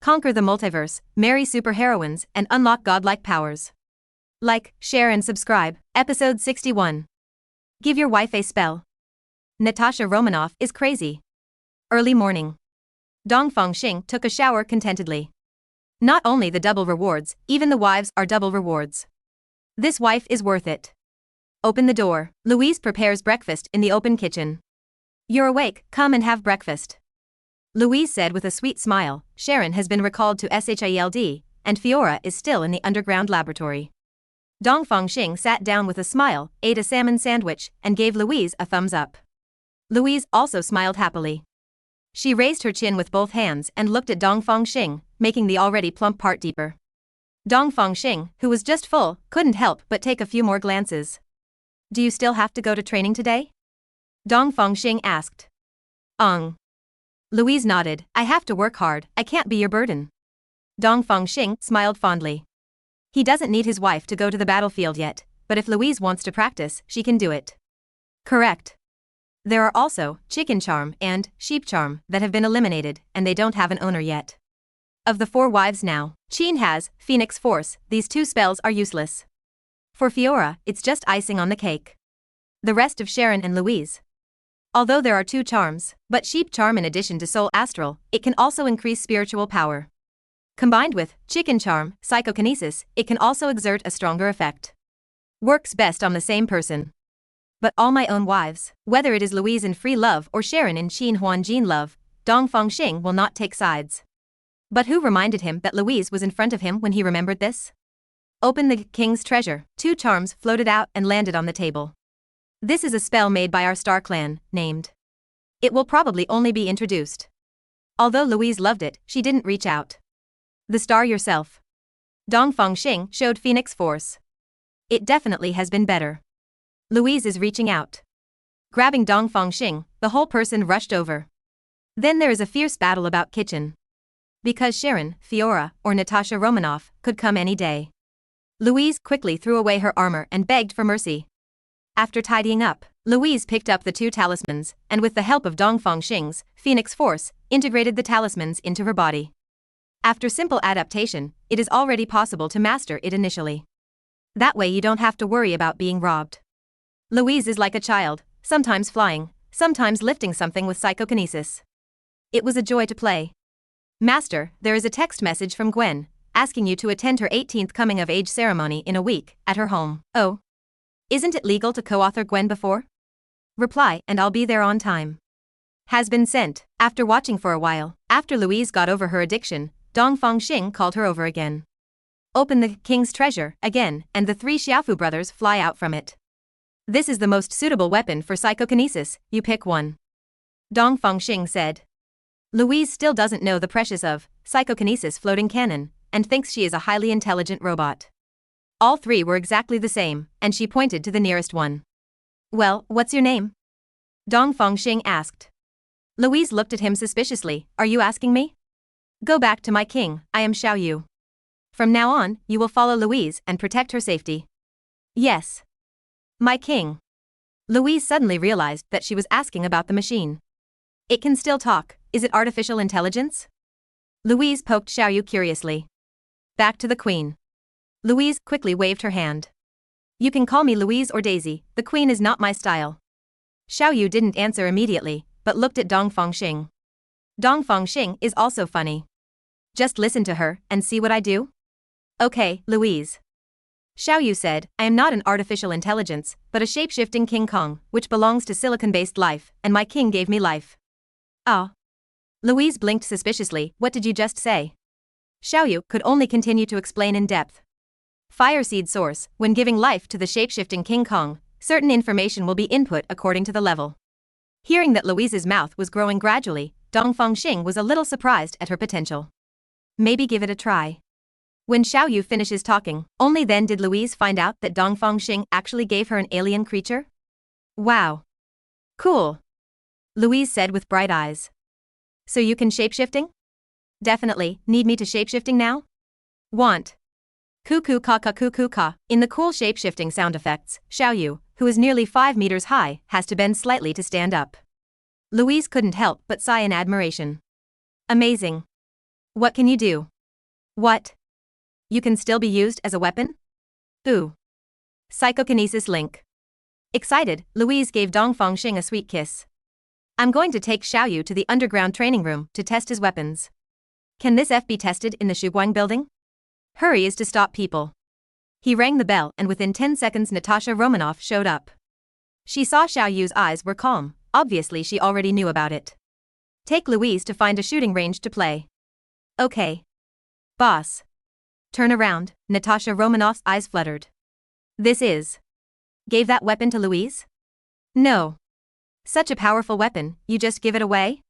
conquer the multiverse, marry superheroines, and unlock godlike powers. Like, share and subscribe. Episode 61. Give your wife a spell. Natasha Romanoff is crazy. Early morning. Dongfang Xing took a shower contentedly. Not only the double rewards, even the wives are double rewards. This wife is worth it. Open the door. Louise prepares breakfast in the open kitchen. You're awake, come and have breakfast. Louise said with a sweet smile. Sharon has been recalled to SHIELD, and Fiora is still in the underground laboratory. Dongfang Xing sat down with a smile, ate a salmon sandwich, and gave Louise a thumbs up. Louise also smiled happily. She raised her chin with both hands and looked at Dongfang Xing, making the already plump part deeper. Dongfang Xing, who was just full, couldn't help but take a few more glances. Do you still have to go to training today? Dongfang Xing asked. Louise nodded. I have to work hard, I can't be your burden. Dongfang Xing smiled fondly. He doesn't need his wife to go to the battlefield yet, but if Louise wants to practice, she can do it. Correct. There are also Chicken Charm and Sheep Charm that have been eliminated, and they don't have an owner yet. Of the 4 wives now, Qin has Phoenix Force. These 2 spells are useless. For Fiora, it's just icing on the cake. The rest of Sharon and Louise. Although there are 2 charms, but Sheep Charm in addition to Soul Astral, it can also increase spiritual power. Combined with Chicken Charm, Psychokinesis, it can also exert a stronger effect. Works best on the same person. But all my own wives, whether it is Louise in Free Love or Sharon in Qin Huanjin Love, Dongfang Xing will not take sides. But who reminded him that Louise was in front of him when he remembered this? Open the king's treasure. 2 charms floated out and landed on the table. This is a spell made by our star clan, named. It will probably only be introduced. Although Louise loved it, she didn't reach out. The star yourself. Dongfang Xing showed Phoenix Force. It definitely has been better. Louise is reaching out. Grabbing Dongfang Xing, the whole person rushed over. Then there is a fierce battle about kitchen. Because Sharon, Fiora, or Natasha Romanoff could come any day. Louise quickly threw away her armor and begged for mercy. After tidying up, Louise picked up the 2 talismans, and with the help of Dongfang Xing's Phoenix Force, integrated the talismans into her body. After simple adaptation, it is already possible to master it initially. That way you don't have to worry about being robbed. Louise is like a child, sometimes flying, sometimes lifting something with psychokinesis. It was a joy to play. Master, there is a text message from Gwen, asking you to attend her 18th coming-of-age ceremony in a week, at her home. Oh. Isn't it legal to co-author Gwen before? Reply, and I'll be there on time. Has been sent. After watching for a while, after Louise got over her addiction, Dongfang Xing called her over again. Open the king's treasure, again, and the 3 Xiaofu brothers fly out from it. This is the most suitable weapon for psychokinesis, you pick one. Dongfang Xing said. Louise still doesn't know the precious of psychokinesis floating cannon, and thinks she is a highly intelligent robot. All 3 were exactly the same, and she pointed to the nearest one. Well, what's your name? Dongfang Xing asked. Louise looked at him suspiciously. Are you asking me? Go back to my king, I am Xiaoyu. From now on, you will follow Louise and protect her safety. Yes. My king. Louise suddenly realized that she was asking about the machine. It can still talk, is it artificial intelligence? Louise poked Xiaoyu curiously. Back to the queen. Louise quickly waved her hand. You can call me Louise or Daisy, the queen is not my style. Xiaoyu didn't answer immediately, but looked at Dongfang Xing. Dongfang Xing is also funny. Just listen to her and see what I do? Okay, Louise. Xiaoyu said, I am not an artificial intelligence, but a shape-shifting King Kong, which belongs to silicon-based life, and my king gave me life. Ah. Louise blinked suspiciously. What did you just say? Xiaoyu could only continue to explain in depth. Fire seed source, when giving life to the shape-shifting King Kong, certain information will be input according to the level. Hearing that Louise's mouth was growing gradually, Dongfang Xing was a little surprised at her potential. Maybe give it a try. When Xiaoyu finishes talking, only then did Louise find out that Dongfang Xing actually gave her an alien creature? Wow. Cool. Louise said with bright eyes. So you can shapeshifting? Definitely. Need me to shapeshifting now? Want. Cuckoo ka ka cuckoo ka. In the cool shapeshifting sound effects, Xiaoyu, who is nearly 5 meters high, has to bend slightly to stand up. Louise couldn't help but sigh in admiration. Amazing. What can you do? What? You can still be used as a weapon? Ooh. Psychokinesis link. Excited, Louise gave Dongfang Xing a sweet kiss. I'm going to take Xiaoyu to the underground training room to test his weapons. Can this be tested in the Shuguang building? Hurry is to stop people. He rang the bell and within 10 seconds Natasha Romanoff showed up. She saw Xiaoyu's eyes were calm, obviously she already knew about it. Take Louise to find a shooting range to play. Okay. Boss. Turn around, Natasha Romanoff's eyes fluttered. This is. Gave that weapon to Louise? No. Such a powerful weapon, you just give it away?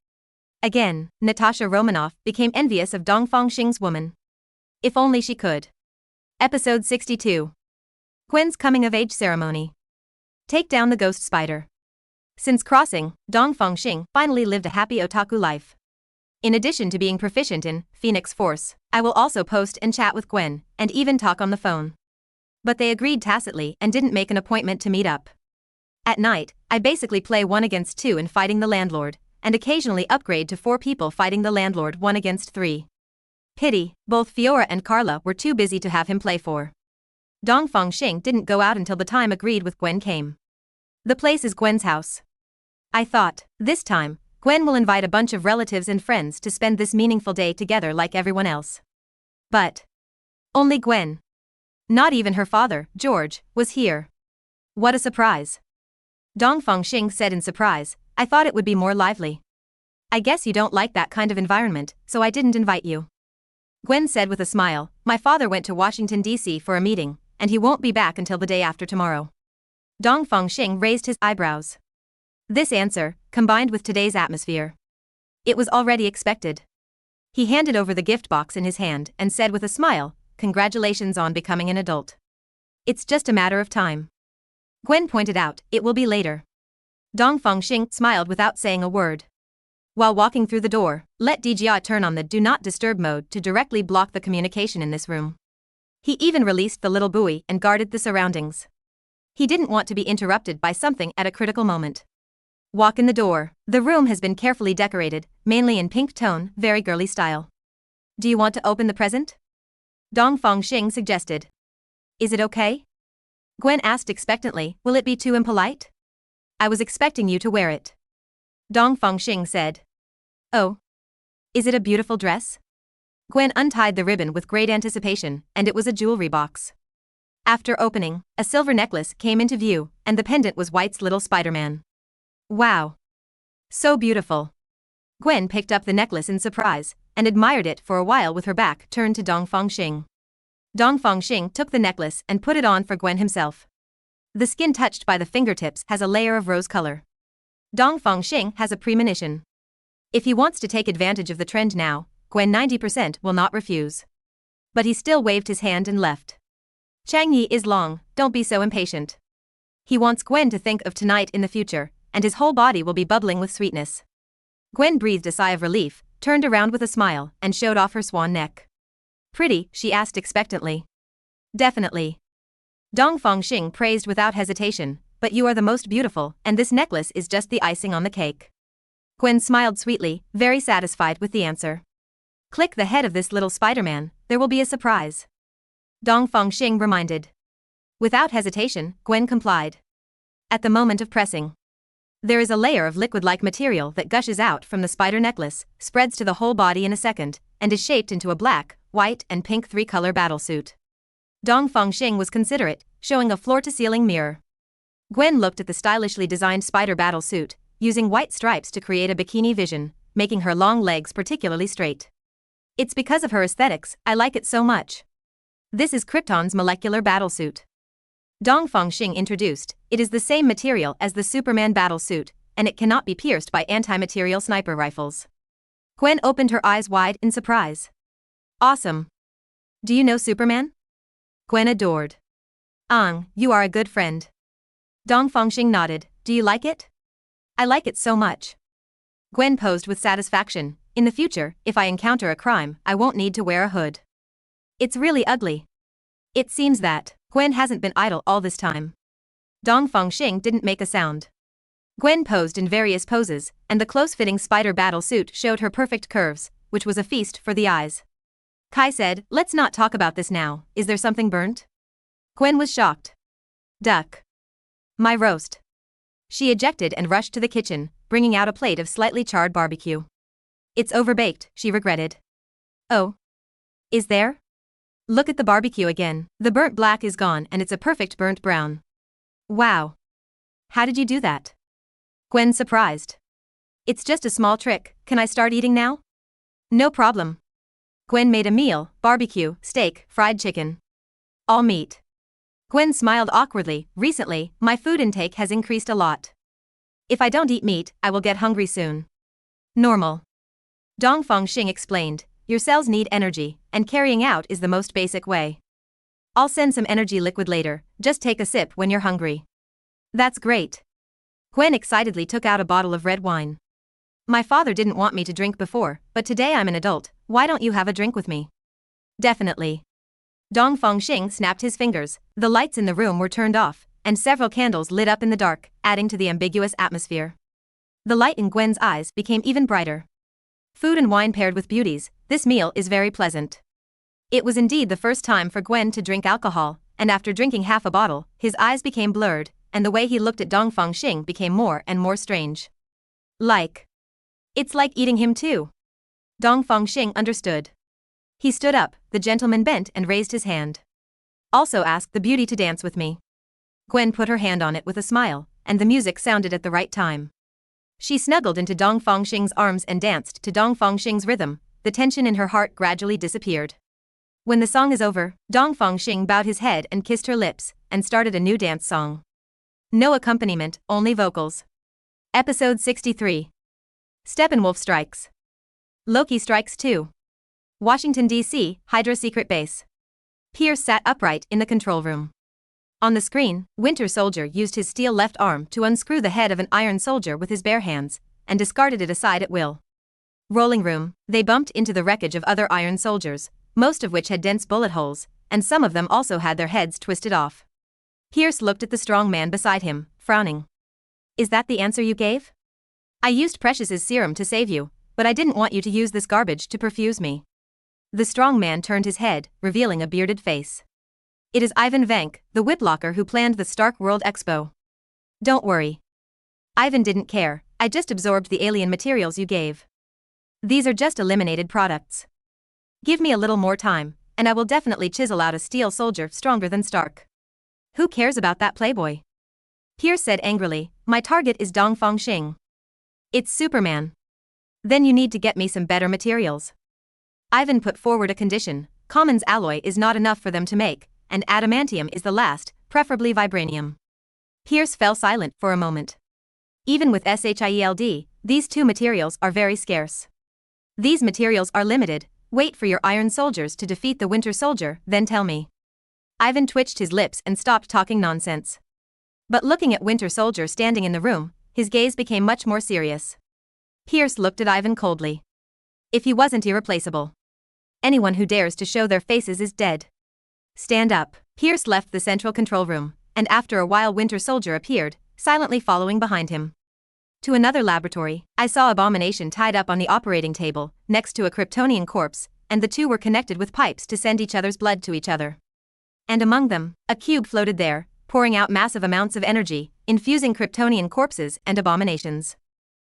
Again, Natasha Romanoff became envious of Dongfang Xing's woman. If only she could. Episode 62. Gwen's coming-of-age ceremony. Take down the ghost spider. Since crossing, Dongfang Xing finally lived a happy otaku life. In addition to being proficient in Phoenix Force, I will also post and chat with Gwen, and even talk on the phone. But they agreed tacitly and didn't make an appointment to meet up. At night, I basically play 1 against 2 in fighting the landlord, and occasionally upgrade to 4 people fighting the landlord 1 against 3. Pity, both Fiora and Carla were too busy to have him play for. Dongfang Xing didn't go out until the time agreed with Gwen came. The place is Gwen's house. I thought, this time, Gwen will invite a bunch of relatives and friends to spend this meaningful day together like everyone else. But only Gwen. Not even her father, George, was here. What a surprise. Dongfang Xing said in surprise, I thought it would be more lively. I guess you don't like that kind of environment, so I didn't invite you. Gwen said with a smile, my father went to Washington, D.C. for a meeting, and he won't be back until the day after tomorrow. Dongfang Xing raised his eyebrows. This answer, combined with today's atmosphere. It was already expected. He handed over the gift box in his hand and said with a smile, congratulations on becoming an adult. It's just a matter of time. Gwen pointed out, it will be later. Dongfang Xing smiled without saying a word. While walking through the door, let Dijia turn on the Do Not Disturb mode to directly block the communication in this room. He even released the little buoy and guarded the surroundings. He didn't want to be interrupted by something at a critical moment. Walk in the door. The room has been carefully decorated, mainly in pink tone, very girly style. Do you want to open the present? Dongfang Xing suggested. Is it okay? Gwen asked expectantly, will it be too impolite? I was expecting you to wear it. Dongfang Xing said. Oh. Is it a beautiful dress? Gwen untied the ribbon with great anticipation, and it was a jewelry box. After opening, a silver necklace came into view, and the pendant was White's little Spider-Man. Wow. So beautiful. Gwen picked up the necklace in surprise, and admired it for a while with her back turned to Dongfang Xing. Dongfang Xing took the necklace and put it on for Gwen himself. The skin touched by the fingertips has a layer of rose color. Dongfang Xing has a premonition. If he wants to take advantage of the trend now, Gwen 90% will not refuse. But he still waved his hand and left. Chang'e is long, don't be so impatient. He wants Gwen to think of tonight in the future, and his whole body will be bubbling with sweetness. Gwen breathed a sigh of relief, turned around with a smile, and showed off her swan neck. Pretty, she asked expectantly. Definitely. Dongfang Xing praised without hesitation, but you are the most beautiful, and this necklace is just the icing on the cake. Gwen smiled sweetly, very satisfied with the answer. Click the head of this little Spider-Man, there will be a surprise. Dongfang Xing reminded. Without hesitation, Gwen complied. At the moment of pressing, there is a layer of liquid-like material that gushes out from the spider necklace, spreads to the whole body in a second, and is shaped into a black, white, and pink 3-color battlesuit. Dongfang Xing was considerate, showing a floor-to-ceiling mirror. Gwen looked at the stylishly designed spider battlesuit, using white stripes to create a bikini vision, making her long legs particularly straight. It's because of her aesthetics, I like it so much. This is Krypton's molecular battlesuit. Dongfang Xing introduced, it is the same material as the Superman battlesuit, and it cannot be pierced by anti-material sniper rifles. Gwen opened her eyes wide in surprise. Awesome. Do you know Superman? Gwen adored. You are a good friend. Dongfang Xing nodded, do you like it? I like it so much. Gwen posed with satisfaction, in the future, if I encounter a crime, I won't need to wear a hood. It's really ugly. It seems that Gwen hasn't been idle all this time. Dongfang Xing didn't make a sound. Gwen posed in various poses, and the close-fitting spider battle suit showed her perfect curves, which was a feast for the eyes. Kai said, "Let's not talk about this now, is there something burnt?" Gwen was shocked. "Duck. My roast." She ejected and rushed to the kitchen, bringing out a plate of slightly charred barbecue. "It's overbaked," she regretted. "Oh. Is there? Look at the barbecue again, the burnt black is gone and it's a perfect burnt brown." "Wow. How did you do that?" Gwen surprised. "It's just a small trick, can I start eating now?" "No problem." Gwen made a meal, barbecue, steak, fried chicken. All meat. Gwen smiled awkwardly. "Recently, my food intake has increased a lot. If I don't eat meat, I will get hungry soon." "Normal." Dongfang Xing explained, "Your cells need energy, and carrying out is the most basic way. I'll send some energy liquid later, just take a sip when you're hungry." "That's great." Gwen excitedly took out a bottle of red wine. "My father didn't want me to drink before, but today I'm an adult, why don't you have a drink with me?" "Definitely." Dongfang Xing snapped his fingers, the lights in the room were turned off, and several candles lit up in the dark, adding to the ambiguous atmosphere. The light in Gwen's eyes became even brighter. Food and wine paired with beauties, this meal is very pleasant. It was indeed the first time for Gwen to drink alcohol, and after drinking half a bottle, his eyes became blurred, and the way he looked at Dongfang Xing became more and more strange. It's like eating him too. Dongfang Xing understood. He stood up, the gentleman bent and raised his hand. "Also ask the beauty to dance with me." Gwen put her hand on it with a smile, and the music sounded at the right time. She snuggled into Dongfang Xing's arms and danced to Dongfang Xing's rhythm, the tension in her heart gradually disappeared. When the song is over, Dongfang Xing bowed his head and kissed her lips, and started a new dance song. No accompaniment, only vocals. Episode 63. Steppenwolf strikes. Loki strikes too. Washington, D.C., Hydra secret base. Pierce sat upright in the control room. On the screen, Winter Soldier used his steel left arm to unscrew the head of an Iron Soldier with his bare hands, and discarded it aside at will. Rolling room, they bumped into the wreckage of other Iron Soldiers, most of which had dense bullet holes, and some of them also had their heads twisted off. Pierce looked at the strong man beside him, frowning. "Is that the answer you gave? I used Precious's serum to save you, but I didn't want you to use this garbage to perfuse me." The strong man turned his head, revealing a bearded face. "It is Ivan Vank, the Whiplocker who planned the Stark World Expo. Don't worry. Ivan didn't care, I just absorbed the alien materials you gave. These are just eliminated products. Give me a little more time, and I will definitely chisel out a steel soldier stronger than Stark." "Who cares about that playboy?" Pierce said angrily, "My target is Dongfang Xing. It's Superman. Then you need to get me some better materials." Ivan put forward a condition: Common's alloy is not enough for them to make, and adamantium is the last, preferably vibranium. Pierce fell silent for a moment. Even with SHIELD, these two materials are very scarce. "These materials are limited, wait for your Iron Soldiers to defeat the Winter Soldier, then tell me." Ivan twitched his lips and stopped talking nonsense. But looking at Winter Soldier standing in the room, his gaze became much more serious. Pierce looked at Ivan coldly. If he wasn't irreplaceable. Anyone who dares to show their faces is dead. Stand up. Pierce left the central control room, and after a while Winter Soldier appeared, silently following behind him. To another laboratory, I saw Abomination tied up on the operating table, next to a Kryptonian corpse, and the two were connected with pipes to send each other's blood to each other. And among them, a cube floated there, pouring out massive amounts of energy, infusing Kryptonian corpses and abominations.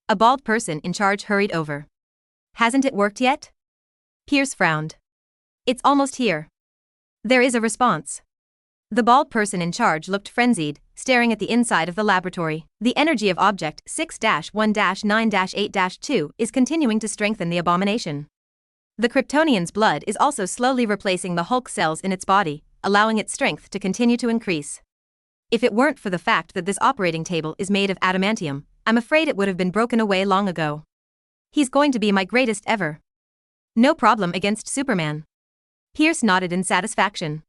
A bald person in charge hurried over. "Hasn't it worked yet?" Pierce frowned. "It's almost here." There is a response. The bald person in charge looked frenzied, staring at the inside of the laboratory. The energy of Object 6-1-9-8-2 is continuing to strengthen the abomination. The Kryptonian's blood is also slowly replacing the Hulk cells in its body, allowing its strength to continue to increase. If it weren't for the fact that this operating table is made of adamantium, I'm afraid it would have been broken away long ago. He's going to be my greatest ever. No problem against Superman. Pierce nodded in satisfaction.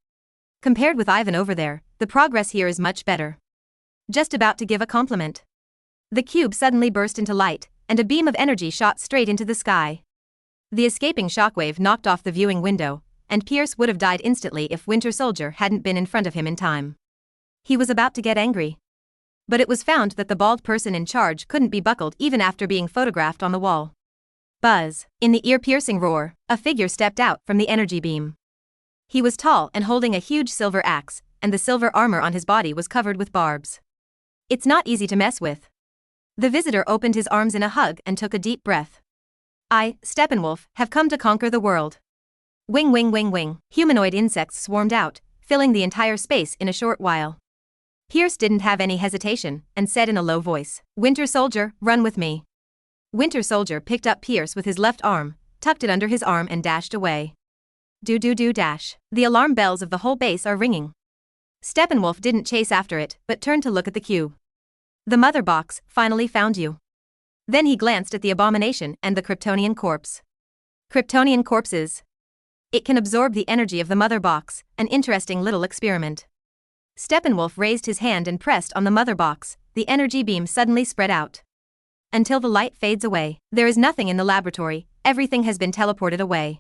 Compared with Ivan over there, the progress here is much better. Just about to give a compliment. The cube suddenly burst into light, and a beam of energy shot straight into the sky. The escaping shockwave knocked off the viewing window, and Pierce would have died instantly if Winter Soldier hadn't been in front of him in time. He was about to get angry. But it was found that the bald person in charge couldn't be buckled even after being photographed on the wall. Buzz. In the ear-piercing roar, a figure stepped out from the energy beam. He was tall and holding a huge silver axe, and the silver armor on his body was covered with barbs. It's not easy to mess with. The visitor opened his arms in a hug and took a deep breath. I, Steppenwolf, have come to conquer the world. Wing wing wing wing, humanoid insects swarmed out, filling the entire space in a short while. Pierce didn't have any hesitation, and said in a low voice, Winter Soldier, run with me. Winter Soldier picked up Pierce with his left arm, tucked it under his arm and dashed away. Do dash. The alarm bells of the whole base are ringing. Steppenwolf didn't chase after it, but turned to look at the cube. The mother box finally found you. Then he glanced at the abomination and the Kryptonian corpse. Kryptonian corpses. It can absorb the energy of the mother box, an interesting little experiment. Steppenwolf raised his hand and pressed on the mother box, the energy beam suddenly spread out. Until the light fades away, there is nothing in the laboratory, everything has been teleported away.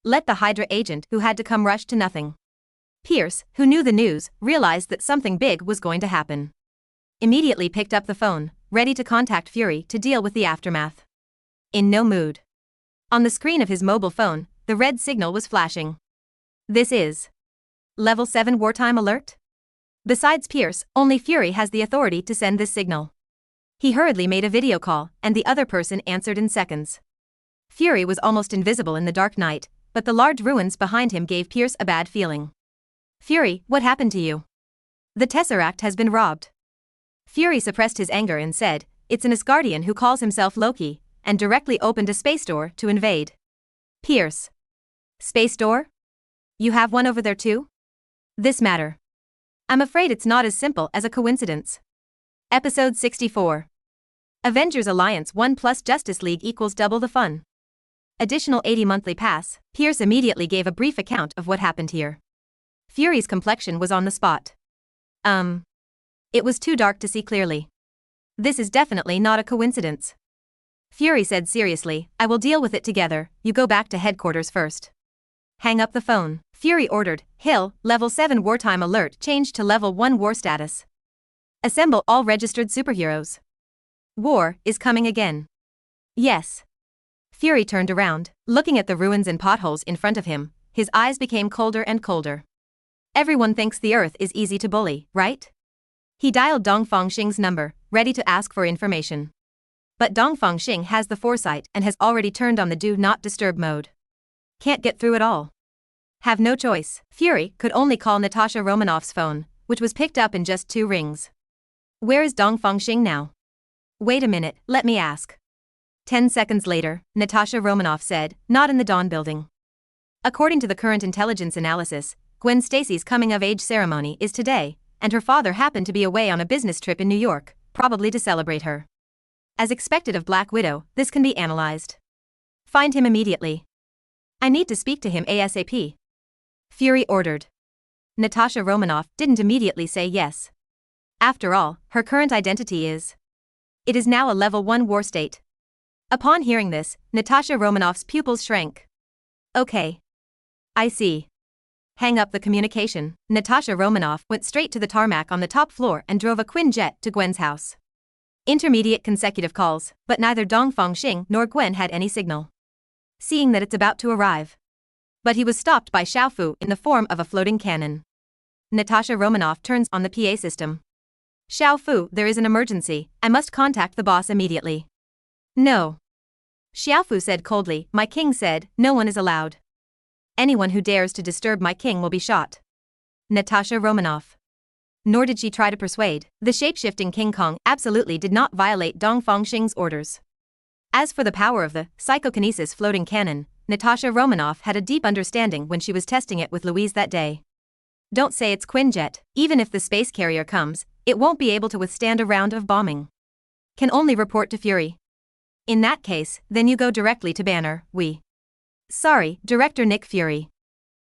Let the Hydra agent who had to come rush to nothing. Pierce, who knew the news, realized that something big was going to happen. Immediately picked up the phone, ready to contact Fury to deal with the aftermath. In no mood. On the screen of his mobile phone, the red signal was flashing. This is Level 7 wartime alert? Besides Pierce, only Fury has the authority to send this signal. He hurriedly made a video call, and the other person answered in seconds. Fury was almost invisible in the dark night, but the large ruins behind him gave Pierce a bad feeling. Fury, what happened to you? The Tesseract has been robbed. Fury suppressed his anger and said, It's an Asgardian who calls himself Loki, and directly opened a space door to invade. Pierce. Space door? You have one over there too? This matter. I'm afraid it's not as simple as a coincidence. Episode 64. Avengers Alliance 1 plus Justice League equals double the fun. Additional 80 monthly pass. Pierce immediately gave a brief account of what happened here. Fury's complexion was on the spot. It was too dark to see clearly. This is definitely not a coincidence. Fury said seriously, I will deal with it together, you go back to headquarters first. Hang up the phone. Fury ordered, Hill, Level 7 wartime alert changed to Level 1 war status. Assemble all registered superheroes. War is coming again. Yes. Fury turned around, looking at the ruins and potholes in front of him, his eyes became colder and colder. Everyone thinks the Earth is easy to bully, right? He dialed Dongfang Xing's number, ready to ask for information. But Dongfang Xing has the foresight and has already turned on the do not disturb mode. Can't get through at all. Have no choice. Fury could only call Natasha Romanoff's phone, which was picked up in just 2 rings. Where is Dongfang Xing now? Wait a minute, let me ask. 10 seconds later, Natasha Romanoff said, not in the Dawn building. According to the current intelligence analysis, Gwen Stacy's coming-of-age ceremony is today, and her father happened to be away on a business trip in New York, probably to celebrate her. As expected of Black Widow, this can be analyzed. Find him immediately. I need to speak to him ASAP. Fury ordered. Natasha Romanoff didn't immediately say yes. After all, her current identity is. It is now a Level 1 war state. Upon hearing this, Natasha Romanoff's pupils shrank. Okay. I see. Hang up the communication. Natasha Romanoff went straight to the tarmac on the top floor and drove a Quinjet to Gwen's house. Intermediate consecutive calls, but neither Dongfang Xing nor Gwen had any signal. Seeing that it's about to arrive. But he was stopped by Xiaofu in the form of a floating cannon. Natasha Romanoff turns on the PA system. Xiaofu, there is an emergency, I must contact the boss immediately. No. Xiaofu said coldly, my king said, no one is allowed. Anyone who dares to disturb my king will be shot. Natasha Romanoff. Nor did she try to persuade, the shape-shifting King Kong absolutely did not violate Dongfang Xing's orders. As for the power of the psychokinesis floating cannon, Natasha Romanoff had a deep understanding when she was testing it with Louise that day. Don't say it's Quinjet, even if the space carrier comes, it won't be able to withstand a round of bombing. Can only report to Fury. In that case, then you go directly to Banner, Sorry, Director Nick Fury.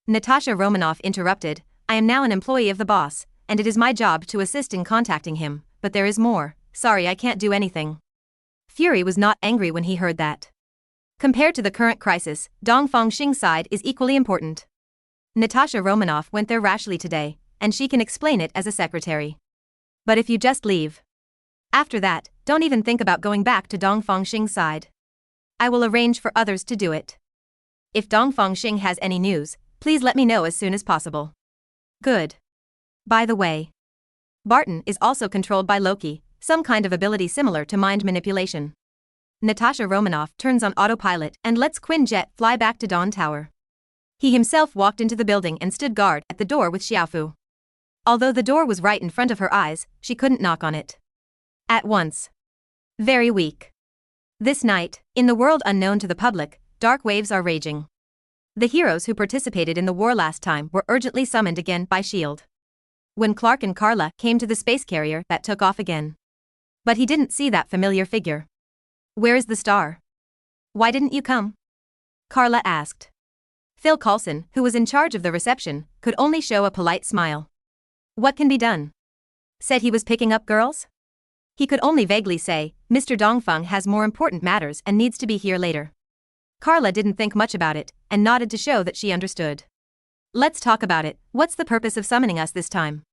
Natasha Romanoff interrupted, I am now an employee of the boss, and it is my job to assist in contacting him, but there is more, sorry I can't do anything. Fury was not angry when he heard that. Compared to the current crisis, Dongfang Xing's side is equally important. Natasha Romanoff went there rashly today, and she can explain it as a secretary. But if you just leave. After that, don't even think about going back to Dongfang Xing's side. I will arrange for others to do it. If Dongfang Xing has any news, please let me know as soon as possible. Good. By the way, Barton is also controlled by Loki, some kind of ability similar to mind manipulation. Natasha Romanoff turns on autopilot and lets Quinjet fly back to Dawn Tower. He himself walked into the building and stood guard at the door with Xiaofu. Although the door was right in front of her eyes, she couldn't knock on it. At once. Very weak. This night, in the world unknown to the public, dark waves are raging. The heroes who participated in the war last time were urgently summoned again by S.H.I.E.L.D. When Clark and Carla came to the space carrier that took off again. But he didn't see that familiar figure. Where is the star? Why didn't you come? Carla asked. Phil Coulson, who was in charge of the reception, could only show a polite smile. What can be done? Said he was picking up girls? He could only vaguely say, Mr. Dongfang has more important matters and needs to be here later. Carla didn't think much about it, and nodded to show that she understood. Let's talk about it. What's the purpose of summoning us this time?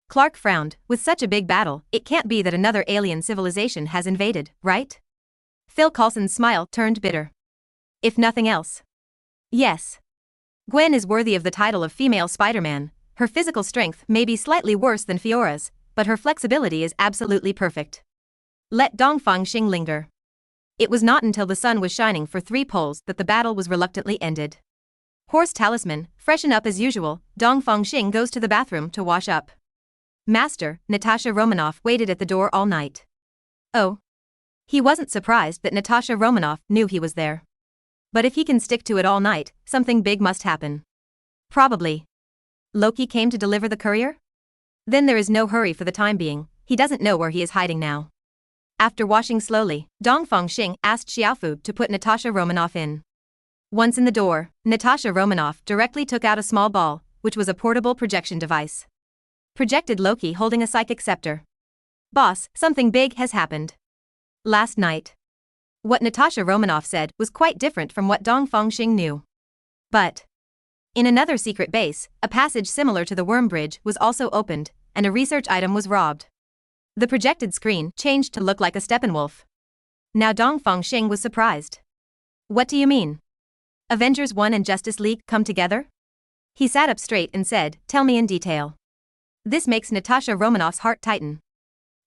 Clark frowned. With such a big battle, it can't be that another alien civilization has invaded, right? Phil Coulson's smile turned bitter. If nothing else. Yes. Gwen is worthy of the title of female Spider-Man. Her physical strength may be slightly worse than Fiora's, but her flexibility is absolutely perfect. Let Dongfang Xing linger. It was not until the sun was shining for 3 poles that the battle was reluctantly ended. Horse Talisman, freshen up as usual. Dongfang Xing goes to the bathroom to wash up. Master, Natasha Romanoff waited at the door all night. Oh. He wasn't surprised that Natasha Romanoff knew he was there. But if he can stick to it all night, something big must happen. Probably. Loki came to deliver the courier? Then there is no hurry for the time being, he doesn't know where he is hiding now. After washing slowly, Dongfang Xing asked Xiaofu to put Natasha Romanoff in. Once in the door, Natasha Romanoff directly took out a small ball, which was a portable projection device. Projected Loki holding a psychic scepter. Boss, something big has happened. Last night. What Natasha Romanoff said was quite different from what Dongfang Xing knew. But in another secret base, a passage similar to the Worm Bridge was also opened, and a research item was robbed. The projected screen changed to look like a Steppenwolf. Now Dongfang Xing was surprised. What do you mean? Avengers 1 and Justice League come together? He sat up straight and said, tell me in detail. This makes Natasha Romanoff's heart tighten.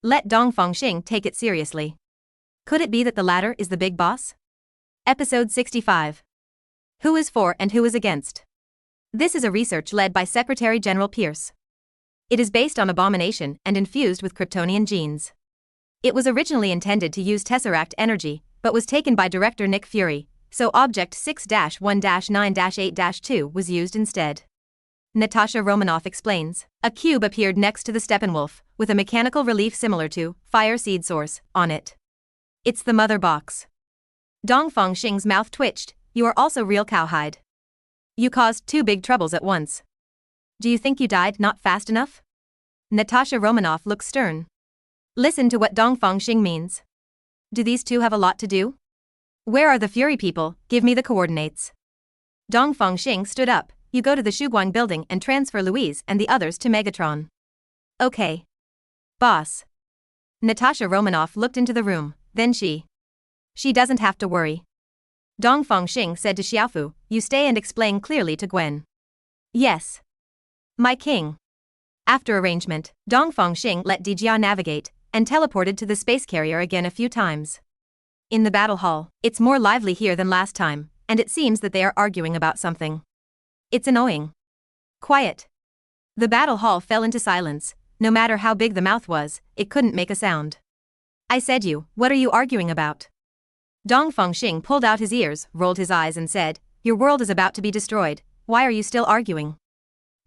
Let Dongfang Xing take it seriously. Could it be that the latter is the big boss? Episode 65. Who is for and who is against? This is a research led by Secretary General Pierce. It is based on Abomination and infused with Kryptonian genes. It was originally intended to use Tesseract energy, but was taken by director Nick Fury, so Object 6-1-9-8-2 was used instead. Natasha Romanoff explains. A cube appeared next to the Steppenwolf, with a mechanical relief similar to Fire Seed Source on it. It's the mother box. Dongfang Xing's mouth twitched. You are also real cowhide. You caused 2 big troubles at once. Do you think you died not fast enough? Natasha Romanoff looks stern. Listen to what Dongfang Xing means. Do these 2 have a lot to do? Where are the Fury people? Give me the coordinates. Dongfang Xing stood up. You go to the Shuguang building and transfer Louise and the others to Megatron. Okay. Boss. Natasha Romanoff looked into the room, then she doesn't have to worry. Dongfang Xing said to Xiaofu, you stay and explain clearly to Gwen. Yes. My king. After arrangement, Dongfang Xing let Dijia navigate, and teleported to the space carrier again a few times. In the battle hall, it's more lively here than last time, and it seems that they are arguing about something. It's annoying. Quiet. The battle hall fell into silence. No matter how big the mouth was, it couldn't make a sound. I said what are you arguing about? Dongfang Xing pulled out his ears, rolled his eyes and said, your world is about to be destroyed, why are you still arguing?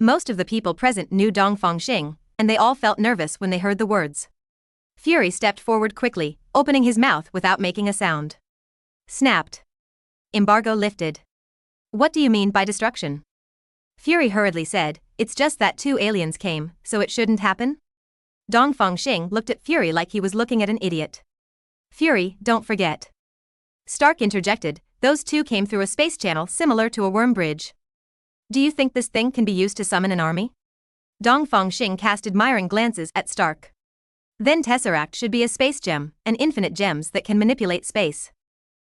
Most of the people present knew Dongfang Xing, and they all felt nervous when they heard the words. Fury stepped forward quickly, opening his mouth without making a sound. Snapped. Embargo lifted. What do you mean by destruction? Fury hurriedly said, it's just that 2 aliens came, so it shouldn't happen? Dongfang Xing looked at Fury like he was looking at an idiot. Fury, don't forget. Stark interjected, those 2 came through a space channel similar to a worm bridge. Do you think this thing can be used to summon an army? Dongfang Xing cast admiring glances at Stark. Then Tesseract should be a space gem, and infinite gems that can manipulate space.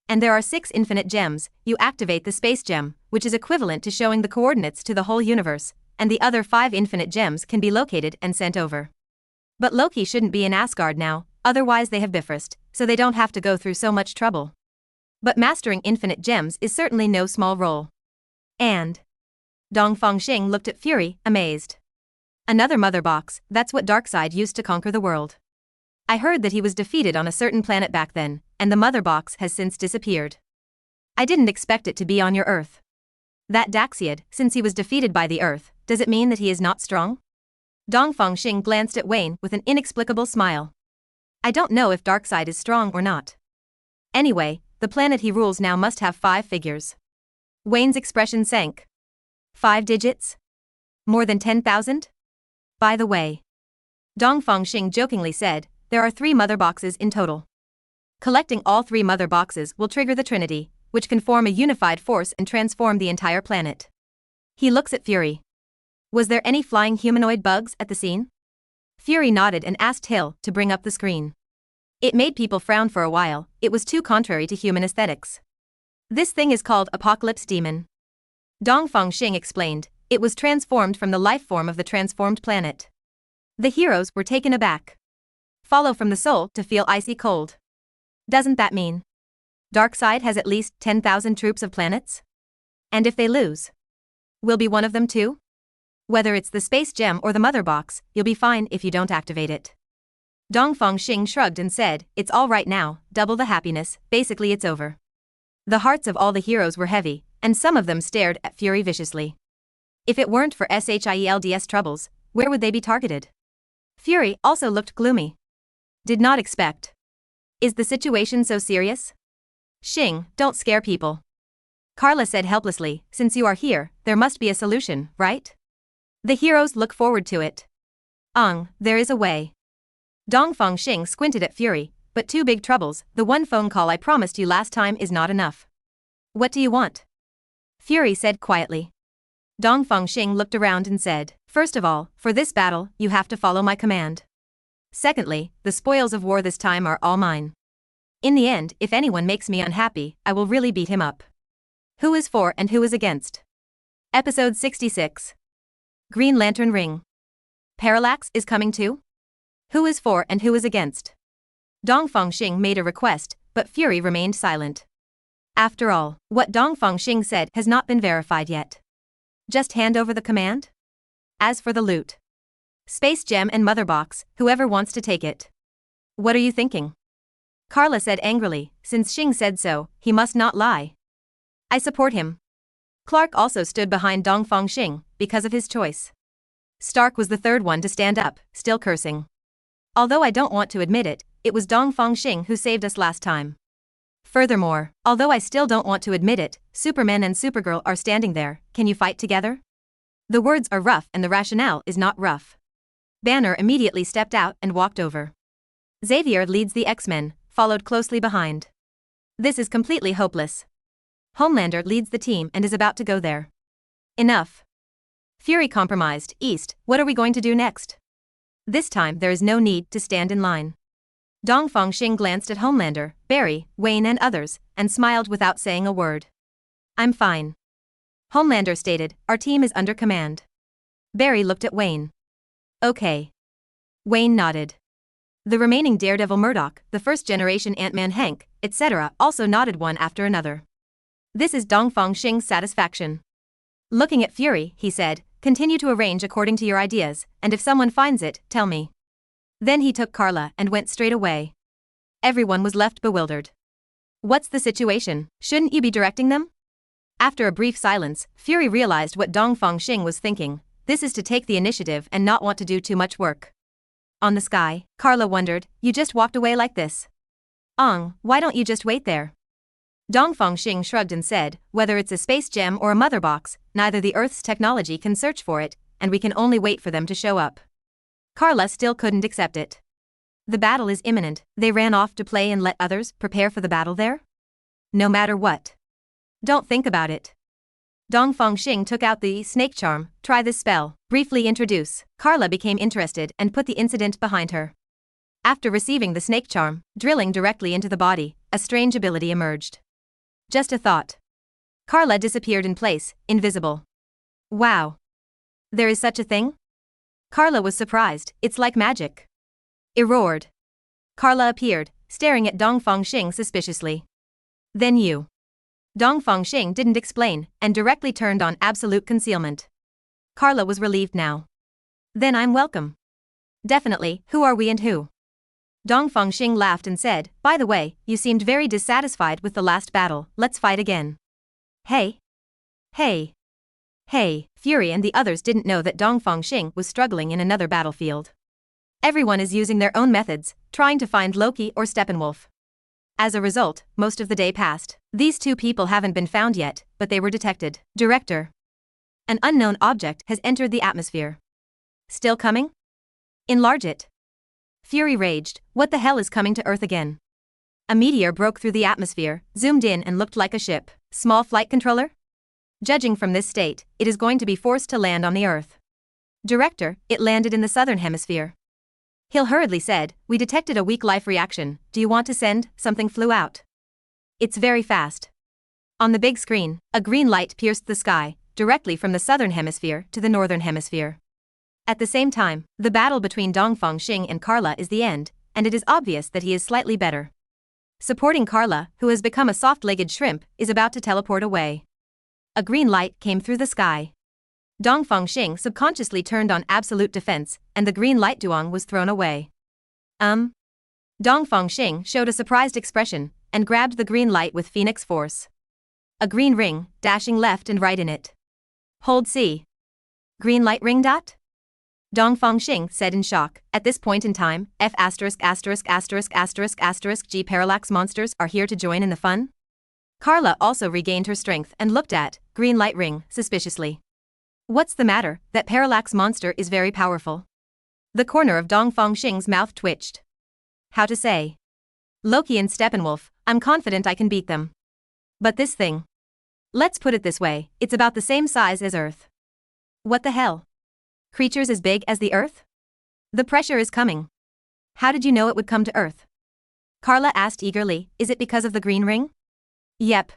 And there are 6 infinite gems. You activate the space gem, which is equivalent to showing the coordinates to the whole universe, and the other 5 infinite gems can be located and sent over. But Loki shouldn't be in Asgard now, otherwise they have Bifrost, so they don't have to go through so much trouble. But mastering infinite gems is certainly no small role. And Dongfang Xing looked at Fury, amazed. Another mother box, that's what Darkseid used to conquer the world. I heard that he was defeated on a certain planet back then, and the mother box has since disappeared. I didn't expect it to be on your Earth. That Daxiad, since he was defeated by the Earth, does it mean that he is not strong? Dongfang Xing glanced at Wayne with an inexplicable smile. I don't know if Darkseid is strong or not. Anyway, the planet he rules now must have 5 figures. Wayne's expression sank. 5 digits? More than 10,000? By the way, Dongfang Xing jokingly said, there are 3 mother boxes in total. Collecting all 3 mother boxes will trigger the Trinity, which can form a unified force and transform the entire planet. He looks at Fury. Was there any flying humanoid bugs at the scene? Fury nodded and asked Hill to bring up the screen. It made people frown for a while, it was too contrary to human aesthetics. This thing is called Apocalypse Demon. Dongfang Xing explained, it was transformed from the life form of the transformed planet. The heroes were taken aback. Follow from the soul to feel icy cold. Doesn't that mean Darkseid has at least 10,000 troops of planets? And if they lose, we'll be one of them too? Whether it's the space gem or the mother box, you'll be fine if you don't activate it. Dongfang Xing shrugged and said, it's all right now, double the happiness, basically it's over. The hearts of all the heroes were heavy, and some of them stared at Fury viciously. If it weren't for SHIELD's troubles, where would they be targeted? Fury also looked gloomy. Did not expect. Is the situation so serious? Xing, don't scare people. Carla said helplessly, since you are here, there must be a solution, right? The heroes look forward to it. There is a way. Dongfang Xing squinted at Fury, but 2 big troubles, the one phone call I promised you last time is not enough. What do you want? Fury said quietly. Dongfang Xing looked around and said, first of all, for this battle, you have to follow my command. Secondly, the spoils of war this time are all mine. In the end, if anyone makes me unhappy, I will really beat him up. Who is for and who is against? Episode 66. Green Lantern Ring. Parallax is coming too? Who is for and who is against? Dongfang Xing made a request, but Fury remained silent. After all, what Dongfang Xing said has not been verified yet. Just hand over the command? As for the loot. Space gem and mother box, whoever wants to take it. What are you thinking? Carla said angrily, since Xing said so, he must not lie. I support him. Clark also stood behind Dongfang Xing, because of his choice. Stark was the third one to stand up, still cursing. Although I don't want to admit it, it was Dongfang Xing who saved us last time. Furthermore, although I still don't want to admit it, Superman and Supergirl are standing there, can you fight together? The words are rough and the rationale is not rough. Banner immediately stepped out and walked over. Xavier leads the X-Men, followed closely behind. This is completely hopeless. Homelander leads the team and is about to go there. Enough. Fury compromised, East, what are we going to do next? This time there is no need to stand in line. Dongfang Xing glanced at Homelander, Barry, Wayne and others, and smiled without saying a word. I'm fine. Homelander stated, our team is under command. Barry looked at Wayne. Okay. Wayne nodded. The remaining Daredevil Murdoch, the first-generation Ant-Man Hank, etc. also nodded one after another. This is Dongfang Xing's satisfaction. Looking at Fury, he said, continue to arrange according to your ideas, and if someone finds it, tell me. Then he took Carla and went straight away. Everyone was left bewildered. What's the situation? Shouldn't you be directing them? After a brief silence, Fury realized what Dongfang Xing was thinking. This is to take the initiative and not want to do too much work. On the sky, Carla wondered, you just walked away like this. Why don't you just wait there? Dongfang Xing shrugged and said, whether it's a space gem or a mother box, neither the Earth's technology can search for it, and we can only wait for them to show up. Carla still couldn't accept it. The battle is imminent, they ran off to play and let others prepare for the battle there? No matter what. Don't think about it. Dongfang Xing took out the snake charm, try this spell, briefly introduce. Carla became interested and put the incident behind her. After receiving the snake charm, drilling directly into the body, a strange ability emerged. Just a thought. Carla disappeared in place, invisible. Wow. There is such a thing? Carla was surprised, it's like magic. It roared. Carla appeared, staring at Dongfang Xing suspiciously. Then you. Dongfang Xing didn't explain, and directly turned on absolute concealment. Carla was relieved now. Then I'm welcome. Definitely, who are we and who? Dongfang Xing laughed and said, by the way, you seemed very dissatisfied with the last battle, let's fight again. Hey. Hey. Hey, Fury and the others didn't know that Dongfang Xing was struggling in another battlefield. Everyone is using their own methods, trying to find Loki or Steppenwolf. As a result, most of the day passed. These two people haven't been found yet, but they were detected. Director. An unknown object has entered the atmosphere. Still coming? Enlarge it. Fury raged, what the hell is coming to Earth again? A meteor broke through the atmosphere, zoomed in and looked like a ship. Small flight controller? Judging from this state, it is going to be forced to land on the Earth. Director, it landed in the southern hemisphere. Hill hurriedly said, we detected a weak life reaction, do you want to send? Something flew out. It's very fast. On the big screen, a green light pierced the sky, directly from the southern hemisphere to the northern hemisphere. At the same time, the battle between Dongfang Xing and Carla is the end, and it is obvious that he is slightly better. Supporting Carla, who has become a soft-legged shrimp, is about to teleport away. A green light came through the sky. Dongfang Xing subconsciously turned on absolute defense, and the green light duong was thrown away. Dongfang Xing showed a surprised expression, and grabbed the green light with Phoenix Force. A green ring, dashing left and right in it. Hold C. Green light ring dot? Dongfang Xing said in shock, at this point in time, G parallax monsters are here to join in the fun? Carla also regained her strength and looked at green light ring suspiciously. What's the matter? That parallax monster is very powerful. The corner of Dongfang Xing's mouth twitched. How to say? Loki and Steppenwolf, I'm confident I can beat them. But this thing. Let's put it this way, it's about the same size as Earth. What the hell? Creatures as big as the Earth? The pressure is coming. How did you know it would come to Earth? Carla asked eagerly, is it because of the green ring? Yep.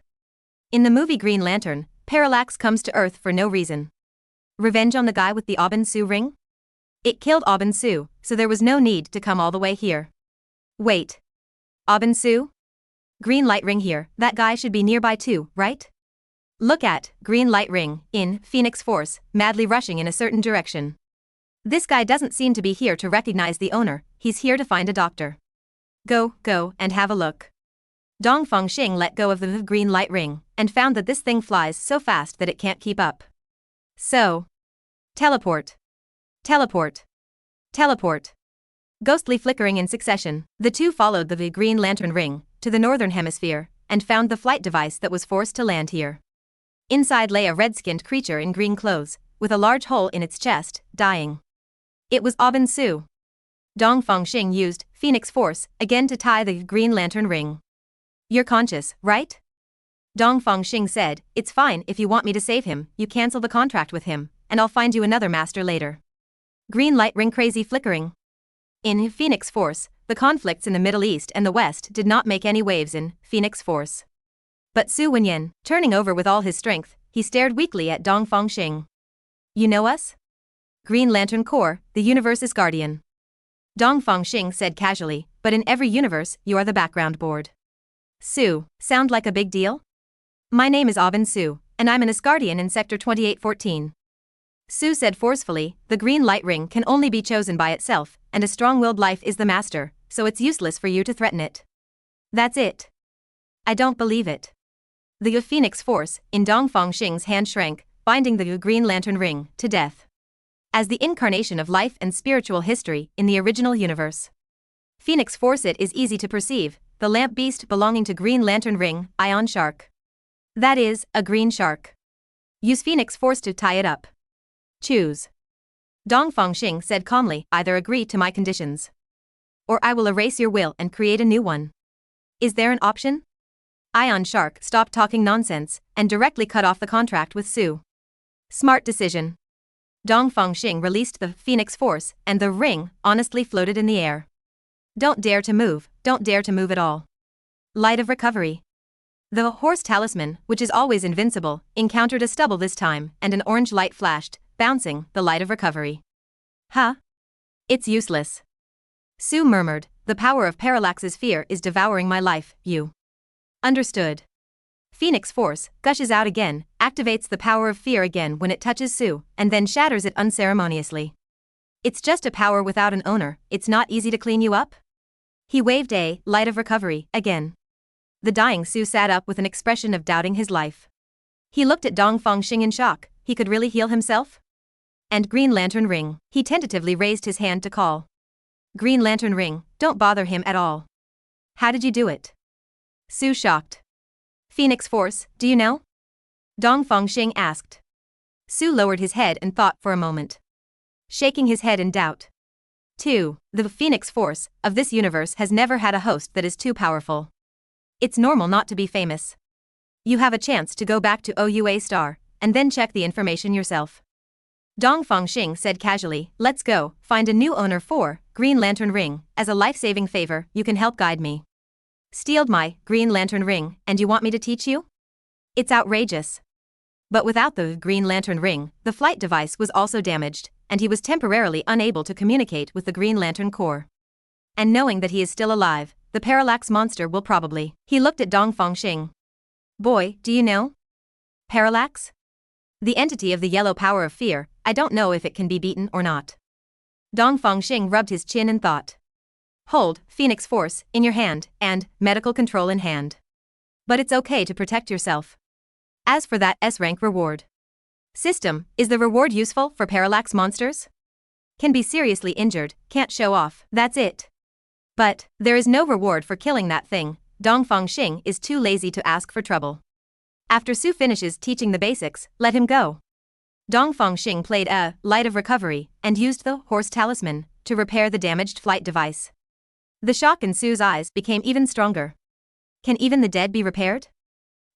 In the movie Green Lantern, Parallax comes to Earth for no reason. Revenge on the guy with the Aubin-Su ring? It killed Aubin-Su, so there was no need to come all the way here. Wait. Aubin-Su? Green light ring here, that guy should be nearby too, right? Look at green light ring in Phoenix Force, madly rushing in a certain direction. This guy doesn't seem to be here to recognize the owner, he's here to find a doctor. Go, and have a look. Dongfang Xing let go of the green light ring, and found that this thing flies so fast that it can't keep up. So. Teleport. Teleport. Teleport. Ghostly flickering in succession, the two followed the Green Lantern ring to the northern hemisphere, and found the flight device that was forced to land here. Inside lay a red-skinned creature in green clothes, with a large hole in its chest, dying. It was Aubin-Su. Dongfang Xing used Phoenix Force again to tie the Green Lantern ring. You're conscious, right? Dongfang Xing said, it's fine if you want me to save him, you cancel the contract with him, and I'll find you another master later. Green light ring crazy flickering. In Phoenix Force, the conflicts in the Middle East and the West did not make any waves in Phoenix Force. But Su Wenyan, turning over with all his strength, he stared weakly at Dongfang Xing. You know us? Green Lantern Corps, the universe's guardian. Dongfang Xing said casually, but in every universe, you are the background board. Su, sound like a big deal? My name is Aubin-Su, and I'm an Asgardian in Sector 2814. Su said forcefully, the green light ring can only be chosen by itself, and a strong-willed life is the master, so it's useless for you to threaten it. That's it. I don't believe it. The Phoenix Force, in Dongfang Xing's hand shrank, binding the Green Lantern ring to death. As the incarnation of life and spiritual history in the original universe. Phoenix Force it is easy to perceive, the lamp beast belonging to Green Lantern ring, Ion Shark. That is, a green shark. Use Phoenix Force to tie it up. Choose. Dongfang Xing said calmly, either agree to my conditions. Or I will erase your will and create a new one. Is there an option? Ion Shark stopped talking nonsense, and directly cut off the contract with Su. Smart decision. Dongfang Xing released the Phoenix Force, and the ring honestly floated in the air. Don't dare to move at all. Light of recovery. The horse talisman, which is always invincible, encountered a stubble this time, and an orange light flashed, bouncing, the light of recovery. Huh? It's useless. Sue murmured, the power of Parallax's fear is devouring my life, you. Understood. Phoenix Force gushes out again, activates the power of fear again when it touches Sue, and then shatters it unceremoniously. It's just a power without an owner, it's not easy to clean you up? He waved a light of recovery again. The dying Sue sat up with an expression of doubting his life. He looked at Dongfang Xing in shock, he could really heal himself? And Green Lantern Ring, he tentatively raised his hand to call. Green Lantern Ring, don't bother him at all. How did you do it? Sue shocked. Phoenix Force, do you know? Dongfang Xing asked. Sue lowered his head and thought for a moment. Shaking his head in doubt. 2. The Phoenix Force of this universe has never had a host that is too powerful. It's normal not to be famous. You have a chance to go back to OUA Star, and then check the information yourself. Dongfang Xing said casually, let's go, find a new owner for Green Lantern Ring, as a life-saving favor, you can help guide me. Stealed my Green Lantern Ring, and you want me to teach you? It's outrageous. But without the Green Lantern Ring, the flight device was also damaged, and he was temporarily unable to communicate with the Green Lantern Corps. And knowing that he is still alive, the Parallax monster will probably. He looked at Dongfang Xing. Boy, do you know? Parallax? The entity of the yellow power of fear, I don't know if it can be beaten or not. Dongfang Xing rubbed his chin and thought. Hold, Phoenix Force, in your hand, and medical control in hand. But it's okay to protect yourself. As for that S-rank reward. System, is the reward useful for Parallax monsters? Can be seriously injured, can't show off, that's it. But, there is no reward for killing that thing, Dongfang Xing is too lazy to ask for trouble. After Sue finishes teaching the basics, let him go. Dongfang Xing played a light of recovery and used the horse talisman to repair the damaged flight device. The shock in Sue's eyes became even stronger. Can even the dead be repaired?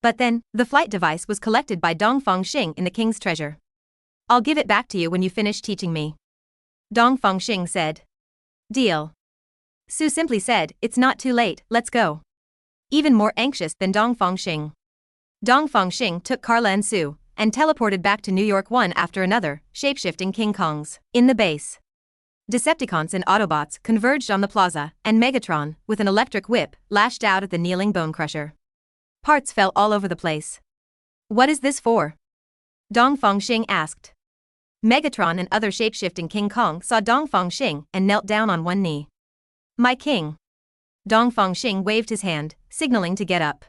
But then, the flight device was collected by Dongfang Xing in the king's treasure. I'll give it back to you when you finish teaching me. Dongfang Xing said. Deal. Sue simply said, it's not too late, let's go. Even more anxious than Dongfang Xing. Dongfang Xing took Carla and Sue, and teleported back to New York one after another, shapeshifting King Kongs. In the base. Decepticons and Autobots converged on the plaza, and Megatron, with an electric whip, lashed out at the kneeling Bone Crusher. Parts fell all over the place. What is this for? Dongfang Xing asked. Megatron and other shapeshifting King Kong saw Dongfang Xing and knelt down on one knee. My king. Dongfang Xing waved his hand, signaling to get up.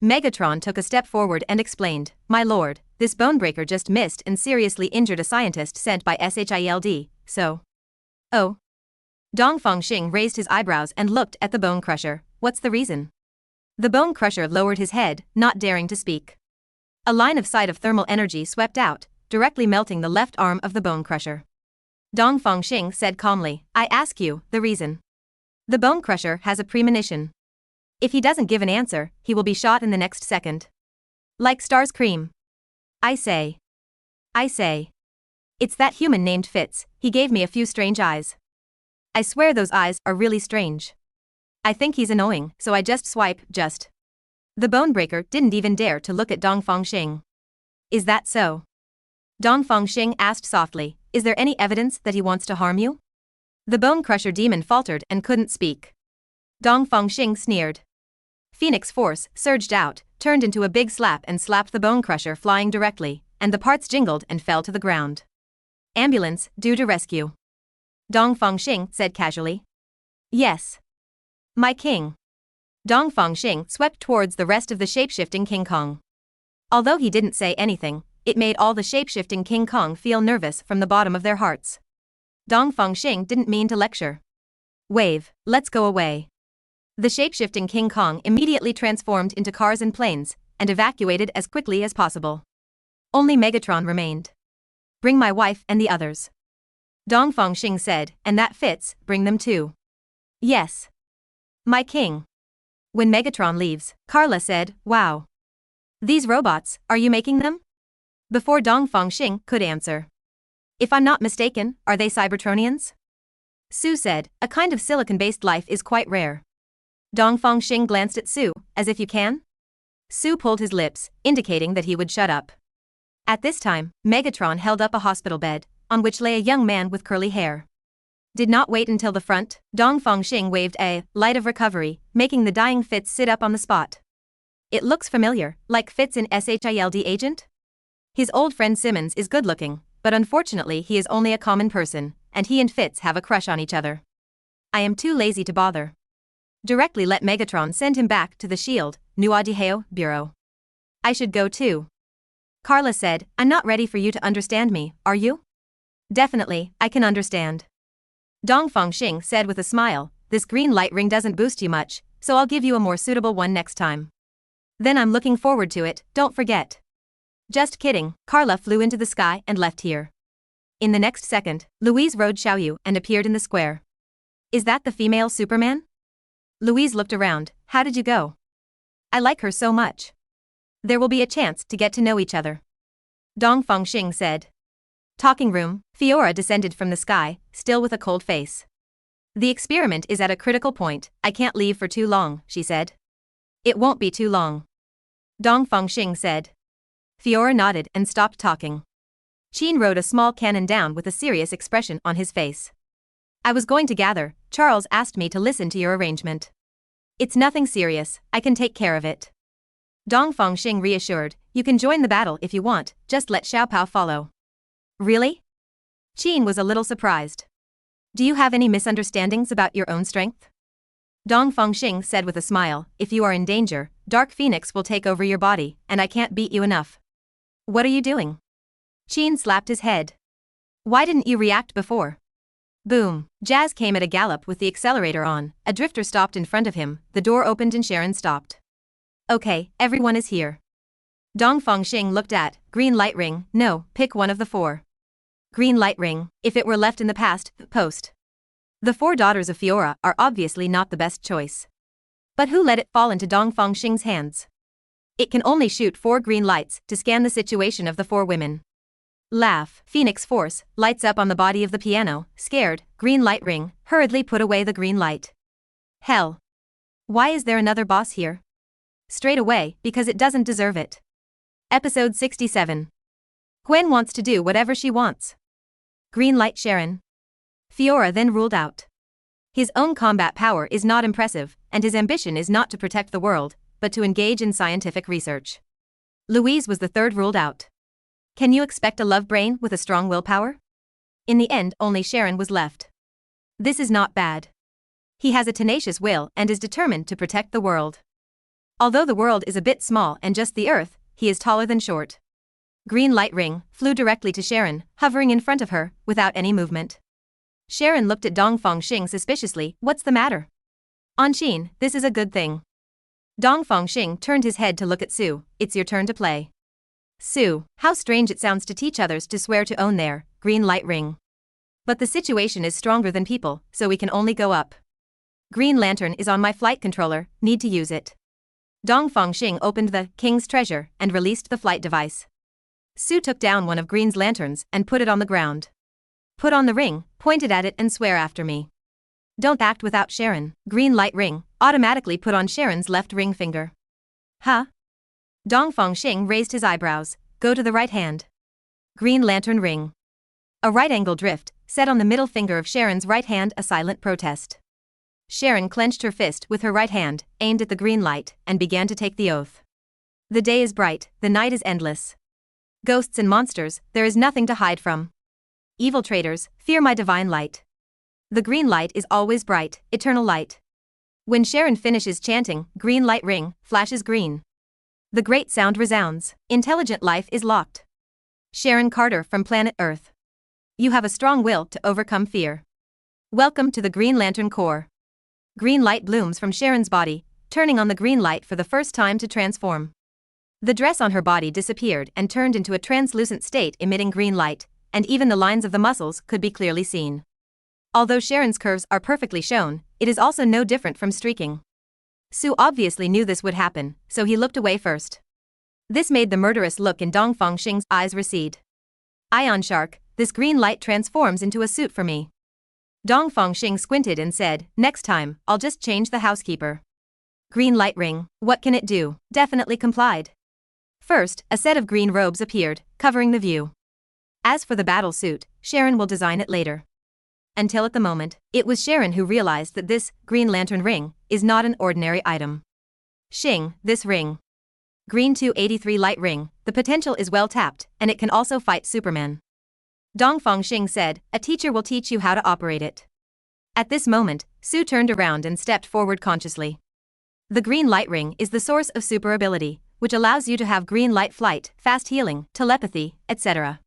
Megatron took a step forward and explained, my lord, this bonebreaker just missed and seriously injured a scientist sent by SHIELD, so. Oh. Dongfang Xing raised his eyebrows and looked at the Bone Crusher, what's the reason? The Bone Crusher lowered his head, not daring to speak. A line of sight of thermal energy swept out, directly melting the left arm of the Bone Crusher. Dongfang Xing said calmly, I ask you, the reason. The Bone Crusher has a premonition. If he doesn't give an answer, he will be shot in the next second. Like Star's cream. I say. It's that human named Fitz, he gave me a few strange eyes. I swear those eyes are really strange. I think he's annoying, so I just swipe, just. The Bonebreaker didn't even dare to look at Dongfang Xing. Is that so? Dongfang Xing asked softly, is there any evidence that he wants to harm you? The Bone Crusher demon faltered and couldn't speak. Dongfang Xing sneered. Phoenix Force surged out, turned into a big slap and slapped the Bone Crusher flying directly, and the parts jingled and fell to the ground. Ambulance, due to rescue. Dongfang Xing said casually. Yes. My king. Dongfang Xing swept towards the rest of the shapeshifting King Kong. Although he didn't say anything, it made all the shapeshifting King Kong feel nervous from the bottom of their hearts. Dongfang Xing didn't mean to lecture. Wave, let's go away. The shapeshifting King Kong immediately transformed into cars and planes, and evacuated as quickly as possible. Only Megatron remained. Bring my wife and the others. Dongfang Xing said, and that fits, bring them too. Yes. My king. When Megatron leaves, Carla said, wow. These robots, are you making them? Before Dongfang Xing could answer. If I'm not mistaken, are they Cybertronians? Sue said, a kind of silicon-based life is quite rare. Dongfang Xing glanced at Sue, as if you can? Sue pulled his lips, indicating that he would shut up. At this time, Megatron held up a hospital bed, on which lay a young man with curly hair. Did not wait until the front, Dongfang Xing waved a light of recovery, making the dying Fitz sit up on the spot. It looks familiar, like Fitz in SHIELD Agent? His old friend Simmons is good-looking, but unfortunately he is only a common person, and he and Fitz have a crush on each other. I am too lazy to bother. Directly let Megatron send him back to the SHIELD, Nuadiheo, Bureau. I should go too. Carla said, I'm not ready for you to understand me, are you? Definitely, I can understand. Dongfang Xing said with a smile, this green light ring doesn't boost you much, so I'll give you a more suitable one next time. Then I'm looking forward to it, don't forget. Just kidding, Carla flew into the sky and left here. In the next second, Louise rode Xiaoyu and appeared in the square. Is that the female Superman? Louise looked around, how did you go? I like her so much. There will be a chance to get to know each other. Dongfang Xing said. Talking room, Fiora descended from the sky, still with a cold face. The experiment is at a critical point, I can't leave for too long, she said. It won't be too long. Dongfang Xing said. Fiora nodded and stopped talking. Qin rode a small cannon down with a serious expression on his face. I was going to gather, Charles asked me to listen to your arrangement. It's nothing serious, I can take care of it. Dongfang Xing reassured, you can join the battle if you want, just let Xiaopao follow. Really? Qin was a little surprised. Do you have any misunderstandings about your own strength? Dongfang Xing said with a smile, if you are in danger, Dark Phoenix will take over your body, and I can't beat you enough. What are you doing? Qin slapped his head. Why didn't you react before? Boom, Jazz came at a gallop with the accelerator on, a drifter stopped in front of him, the door opened and Sharon stopped. Okay, everyone is here. Dongfang Xing looked at, green light ring, no, pick one of the four. Green light ring, if it were left in the past, post. The four daughters of Fiora are obviously not the best choice. But who let it fall into Dongfang Xing's hands? It can only shoot 4 green lights to scan the situation of the 4 women. Laugh, Phoenix Force, lights up on the body of the piano, scared, green light ring, hurriedly put away the green light. Hell. Why is there another boss here? Straight away, because it doesn't deserve it. Episode 67. Gwen wants to do whatever she wants. Green light Sharon. Fiora then ruled out. His own combat power is not impressive, and his ambition is not to protect the world, but to engage in scientific research. Louise was the third ruled out. Can you expect a love brain with a strong willpower? In the end, only Sharon was left. This is not bad. He has a tenacious will and is determined to protect the world. Although the world is a bit small and just the Earth, he is taller than short. Green light ring flew directly to Sharon, hovering in front of her, without any movement. Sharon looked at Dongfang Xing suspiciously, what's the matter? Qin, this is a good thing. Dongfang Xing turned his head to look at Sue, it's your turn to play. Sue, how strange it sounds to teach others to swear to own their green light ring. But the situation is stronger than people, so we can only go up. Green lantern is on my flight controller, need to use it. Dongfang Xing opened the King's Treasure and released the flight device. Sue took down one of Green's lanterns and put it on the ground. Put on the ring, pointed at it and swear after me. Don't act without Sharon. Green light ring, automatically put on Sharon's left ring finger. Huh? Dongfang Xing raised his eyebrows, go to the right hand. Green lantern ring. A right angle drift, set on the middle finger of Sharon's right hand, a silent protest. Sharon clenched her fist with her right hand, aimed at the green light, and began to take the oath. The day is bright, the night is endless. Ghosts and monsters, there is nothing to hide from. Evil traitors, fear my divine light. The green light is always bright, eternal light. When Sharon finishes chanting, green light ring, flashes green. The great sound resounds, intelligent life is locked. Sharon Carter from planet Earth. You have a strong will to overcome fear. Welcome to the Green Lantern Corps. Green light blooms from Sharon's body, turning on the green light for the first time to transform. The dress on her body disappeared and turned into a translucent state emitting green light, and even the lines of the muscles could be clearly seen. Although Sharon's curves are perfectly shown, it is also no different from streaking. Sue obviously knew this would happen, so he looked away first. This made the murderous look in Dongfang Xing's eyes recede. Ion Shark, this green light transforms into a suit for me. Dongfang Xing squinted and said, next time, I'll just change the housekeeper. Green light ring, what can it do? Definitely complied. First, a set of green robes appeared, covering the view. As for the battle suit, Sharon will design it later. Until at the moment, it was Sharon who realized that this Green Lantern ring is not an ordinary item. Xing, this ring. Green 283 light ring, the potential is well tapped, and it can also fight Superman. Dongfang Xing said, a teacher will teach you how to operate it. At this moment, Sue turned around and stepped forward consciously. The green light ring is the source of super ability, which allows you to have green light flight, fast healing, telepathy, etc.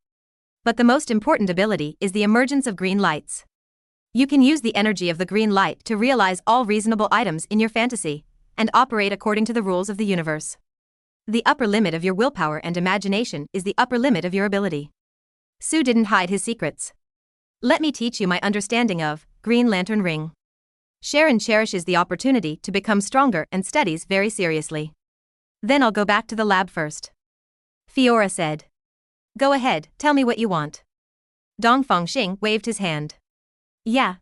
But the most important ability is the emergence of green lights. You can use the energy of the green light to realize all reasonable items in your fantasy, and operate according to the rules of the universe. The upper limit of your willpower and imagination is the upper limit of your ability. Sue didn't hide his secrets. Let me teach you my understanding of Green Lantern ring. Sharon cherishes the opportunity to become stronger and studies very seriously. Then I'll go back to the lab first. Fiora said. Go ahead, tell me what you want. Dongfang Xing waved his hand. Yeah.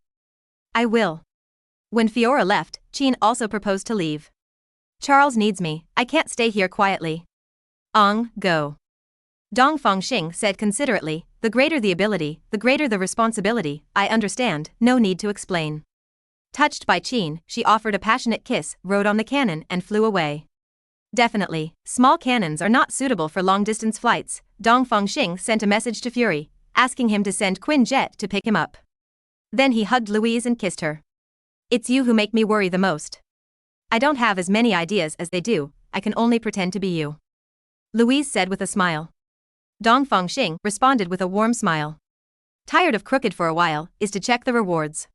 I will. When Fiora left, Qin also proposed to leave. Charles needs me, I can't stay here quietly. Go. Dongfang Xing said considerately, the greater the ability, the greater the responsibility, I understand, no need to explain. Touched by Qin, she offered a passionate kiss, rode on the cannon and flew away. Definitely, small cannons are not suitable for long-distance flights. Dongfang Xing sent a message to Fury, asking him to send Quinjet to pick him up. Then he hugged Louise and kissed her. It's you who make me worry the most. I don't have as many ideas as they do, I can only pretend to be you. Louise said with a smile. Dongfang Xing responded with a warm smile. Tired of crooked for a while, is to check the rewards.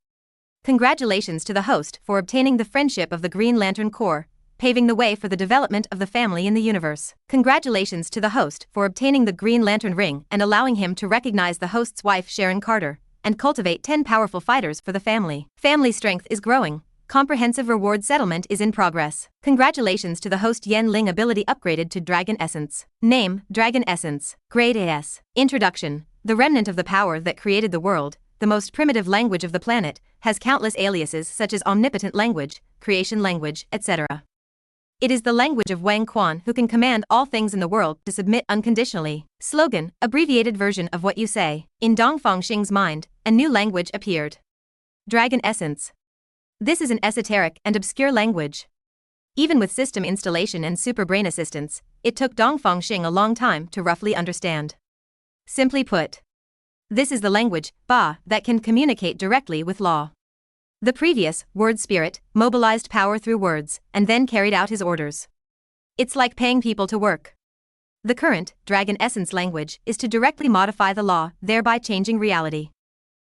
Congratulations to the host for obtaining the friendship of the Green Lantern Corps, paving the way for the development of the family in the universe. Congratulations to the host for obtaining the Green Lantern ring and allowing him to recognize the host's wife Sharon Carter, and cultivate 10 powerful fighters for the family. Family strength is growing. Comprehensive reward settlement is in progress. Congratulations to the host Yen Ling ability upgraded to Dragon Essence. Name, Dragon Essence. Grade AS. Introduction. The remnant of the power that created the world, the most primitive language of the planet, has countless aliases such as omnipotent language, creation language, etc. It is the language of Wang Quan who can command all things in the world to submit unconditionally. Slogan, abbreviated version of what you say. In Dongfang Xing's mind, a new language appeared. Dragon Essence. This is an esoteric and obscure language. Even with system installation and super brain assistance, it took Dongfang Xing a long time to roughly understand. Simply put, this is the language, Ba, that can communicate directly with law. The previous, word spirit, mobilized power through words, and then carried out his orders. It's like paying people to work. The current, Dragon Essence language, is to directly modify the law, thereby changing reality.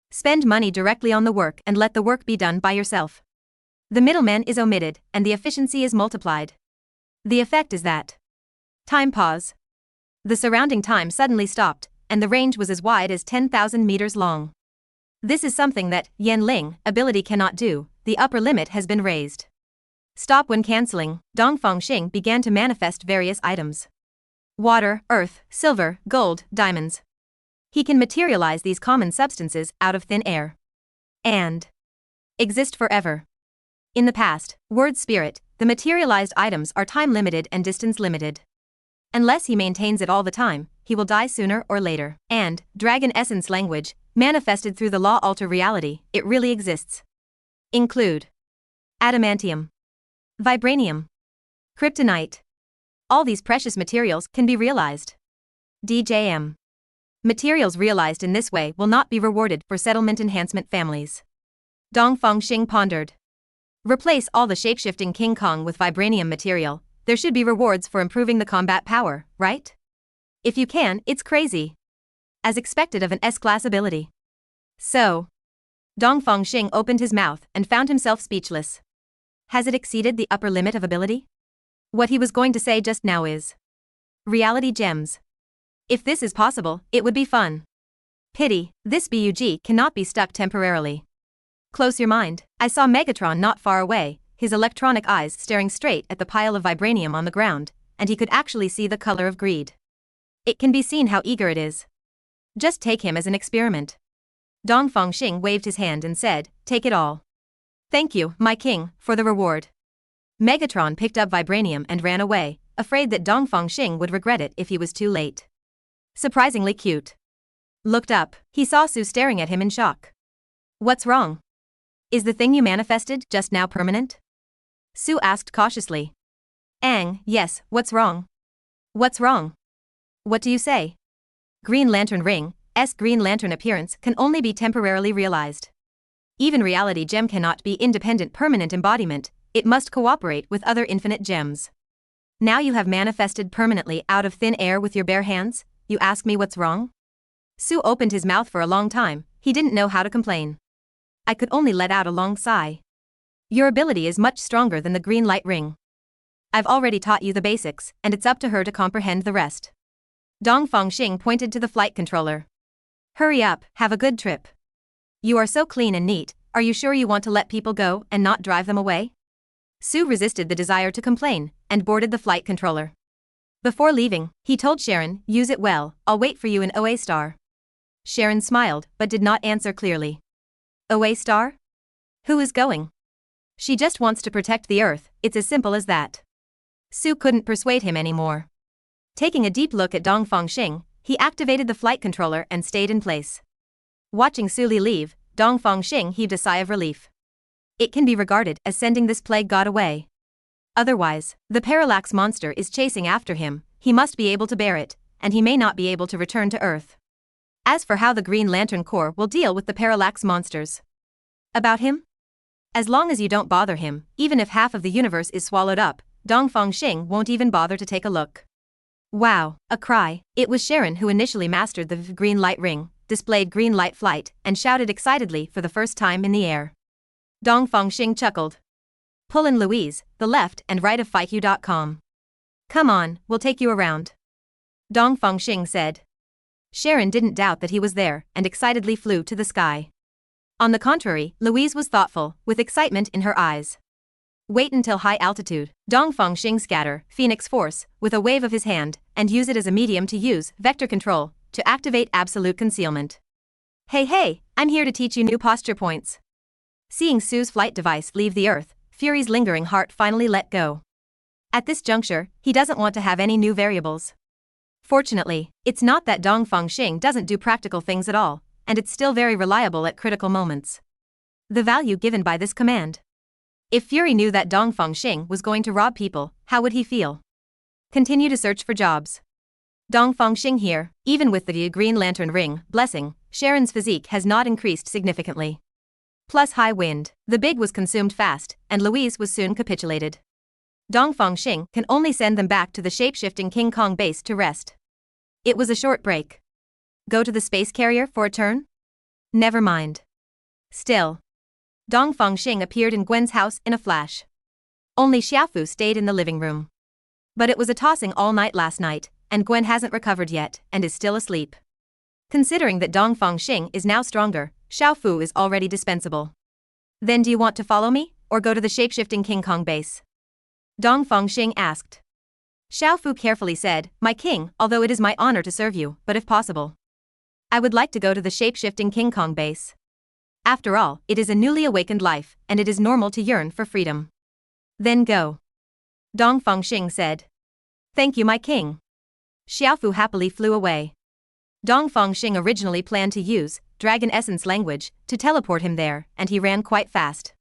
Spend money directly on the work and let the work be done by yourself. The middleman is omitted, and the efficiency is multiplied. The effect is that time pause. The surrounding time suddenly stopped, and the range was as wide as 10,000 meters long. This is something that Yen Ling ability cannot do, the upper limit has been raised. Stop when cancelling, Dongfang Xing began to manifest various items. Water, earth, silver, gold, diamonds. He can materialize these common substances out of thin air. And exist forever. In the past, word spirit, the materialized items are time limited and distance limited. Unless he maintains it all the time, he will die sooner or later. And Dragon Essence language, manifested through the law alter reality, it really exists. Include adamantium, vibranium, kryptonite. All these precious materials can be realized. DJM. Materials realized in this way will not be rewarded for settlement enhancement families. Dongfang Xing pondered. Replace all the shapeshifting King Kong with vibranium material, there should be rewards for improving the combat power, right? If you can, it's crazy. As expected of an S-class ability. So, Dongfang Xing opened his mouth and found himself speechless. Has it exceeded the upper limit of ability? What he was going to say just now is reality gems. If this is possible, it would be fun. Pity, this BUG cannot be stuck temporarily. Close your mind. I saw Megatron not far away, his electronic eyes staring straight at the pile of vibranium on the ground, and he could actually see the color of greed. It can be seen how eager it is. Just take him as an experiment. Dongfang Xing waved his hand and said, take it all. Thank you, my king, for the reward. Megatron picked up vibranium and ran away, afraid that Dongfang Xing would regret it if he was too late. Surprisingly cute. Looked up, he saw Sue staring at him in shock. What's wrong? Is the thing you manifested just now permanent? Sue asked cautiously. Yes, what's wrong? What's wrong? What do you say? Green Lantern Ring's Green Lantern appearance can only be temporarily realized. Even reality gem cannot be independent permanent embodiment, it must cooperate with other infinite gems. Now you have manifested permanently out of thin air with your bare hands, you ask me what's wrong? Sue opened his mouth for a long time, he didn't know how to complain. I could only let out a long sigh. Your ability is much stronger than the green light ring. I've already taught you the basics, and it's up to her to comprehend the rest. Dongfang Xing pointed to the flight controller. Hurry up, have a good trip. You are so clean and neat, are you sure you want to let people go and not drive them away? Sue resisted the desire to complain, and boarded the flight controller. Before leaving, he told Sharon, use it well, I'll wait for you in OA Star. Sharon smiled, but did not answer clearly. OA Star? Who is going? She just wants to protect the Earth, it's as simple as that. Sue couldn't persuade him anymore. Taking a deep look at Dongfang Xing, he activated the flight controller and stayed in place. Watching Su Li leave, Dongfang Xing heaved a sigh of relief. It can be regarded as sending this plague god away. Otherwise, the parallax monster is chasing after him, he must be able to bear it, and he may not be able to return to Earth. As for how the Green Lantern Corps will deal with the parallax monsters. About him? As long as you don't bother him, even if half of the universe is swallowed up, Dongfang Xing won't even bother to take a look. Wow, a cry. It was Sharon who initially mastered the green light ring, displayed green light flight, and shouted excitedly for the first time in the air. Dongfang Xing chuckled. Pull in Louise, the left and right of FIQ.com. Come on, we'll take you around. Dongfang Xing said. Sharon didn't doubt that he was there, and excitedly flew to the sky. On the contrary, Louise was thoughtful, with excitement in her eyes. Wait until high altitude, Dongfang Xing scatter, Phoenix Force, with a wave of his hand, and use it as a medium to use, vector control, to activate absolute concealment. Hey, I'm here to teach you new posture points. Seeing Sue's flight device leave the Earth, Fury's lingering heart finally let go. At this juncture, he doesn't want to have any new variables. Fortunately, it's not that Dongfang Xing doesn't do practical things at all, and it's still very reliable at critical moments. The value given by this command. If Fury knew that Dongfang Xing was going to rob people, how would he feel? Continue to search for jobs. Dongfang Xing here, even with the Green Lantern Ring blessing, Sharon's physique has not increased significantly. Plus high wind, the big was consumed fast, and Louise was soon capitulated. Dongfang Xing can only send them back to the shape-shifting King Kong base to rest. It was a short break. Go to the space carrier for a turn? Never mind. Still. Dongfang Xing appeared in Gwen's house in a flash. Only Xiaofu stayed in the living room. But it was a tossing all night last night, and Gwen hasn't recovered yet, and is still asleep. Considering that Dongfang Xing is now stronger, Xiaofu is already dispensable. Then do you want to follow me, or go to the shape-shifting King Kong base? Dongfang Xing asked. Xiaofu carefully said, My king, although it is my honor to serve you, but if possible, I would like to go to the shape-shifting King Kong base. After all, it is a newly awakened life, and it is normal to yearn for freedom. Then go. Dongfang Xing said. Thank you, my king. Xiaofu happily flew away. Dongfang Xing originally planned to use Dragon Essence language to teleport him there, and he ran quite fast.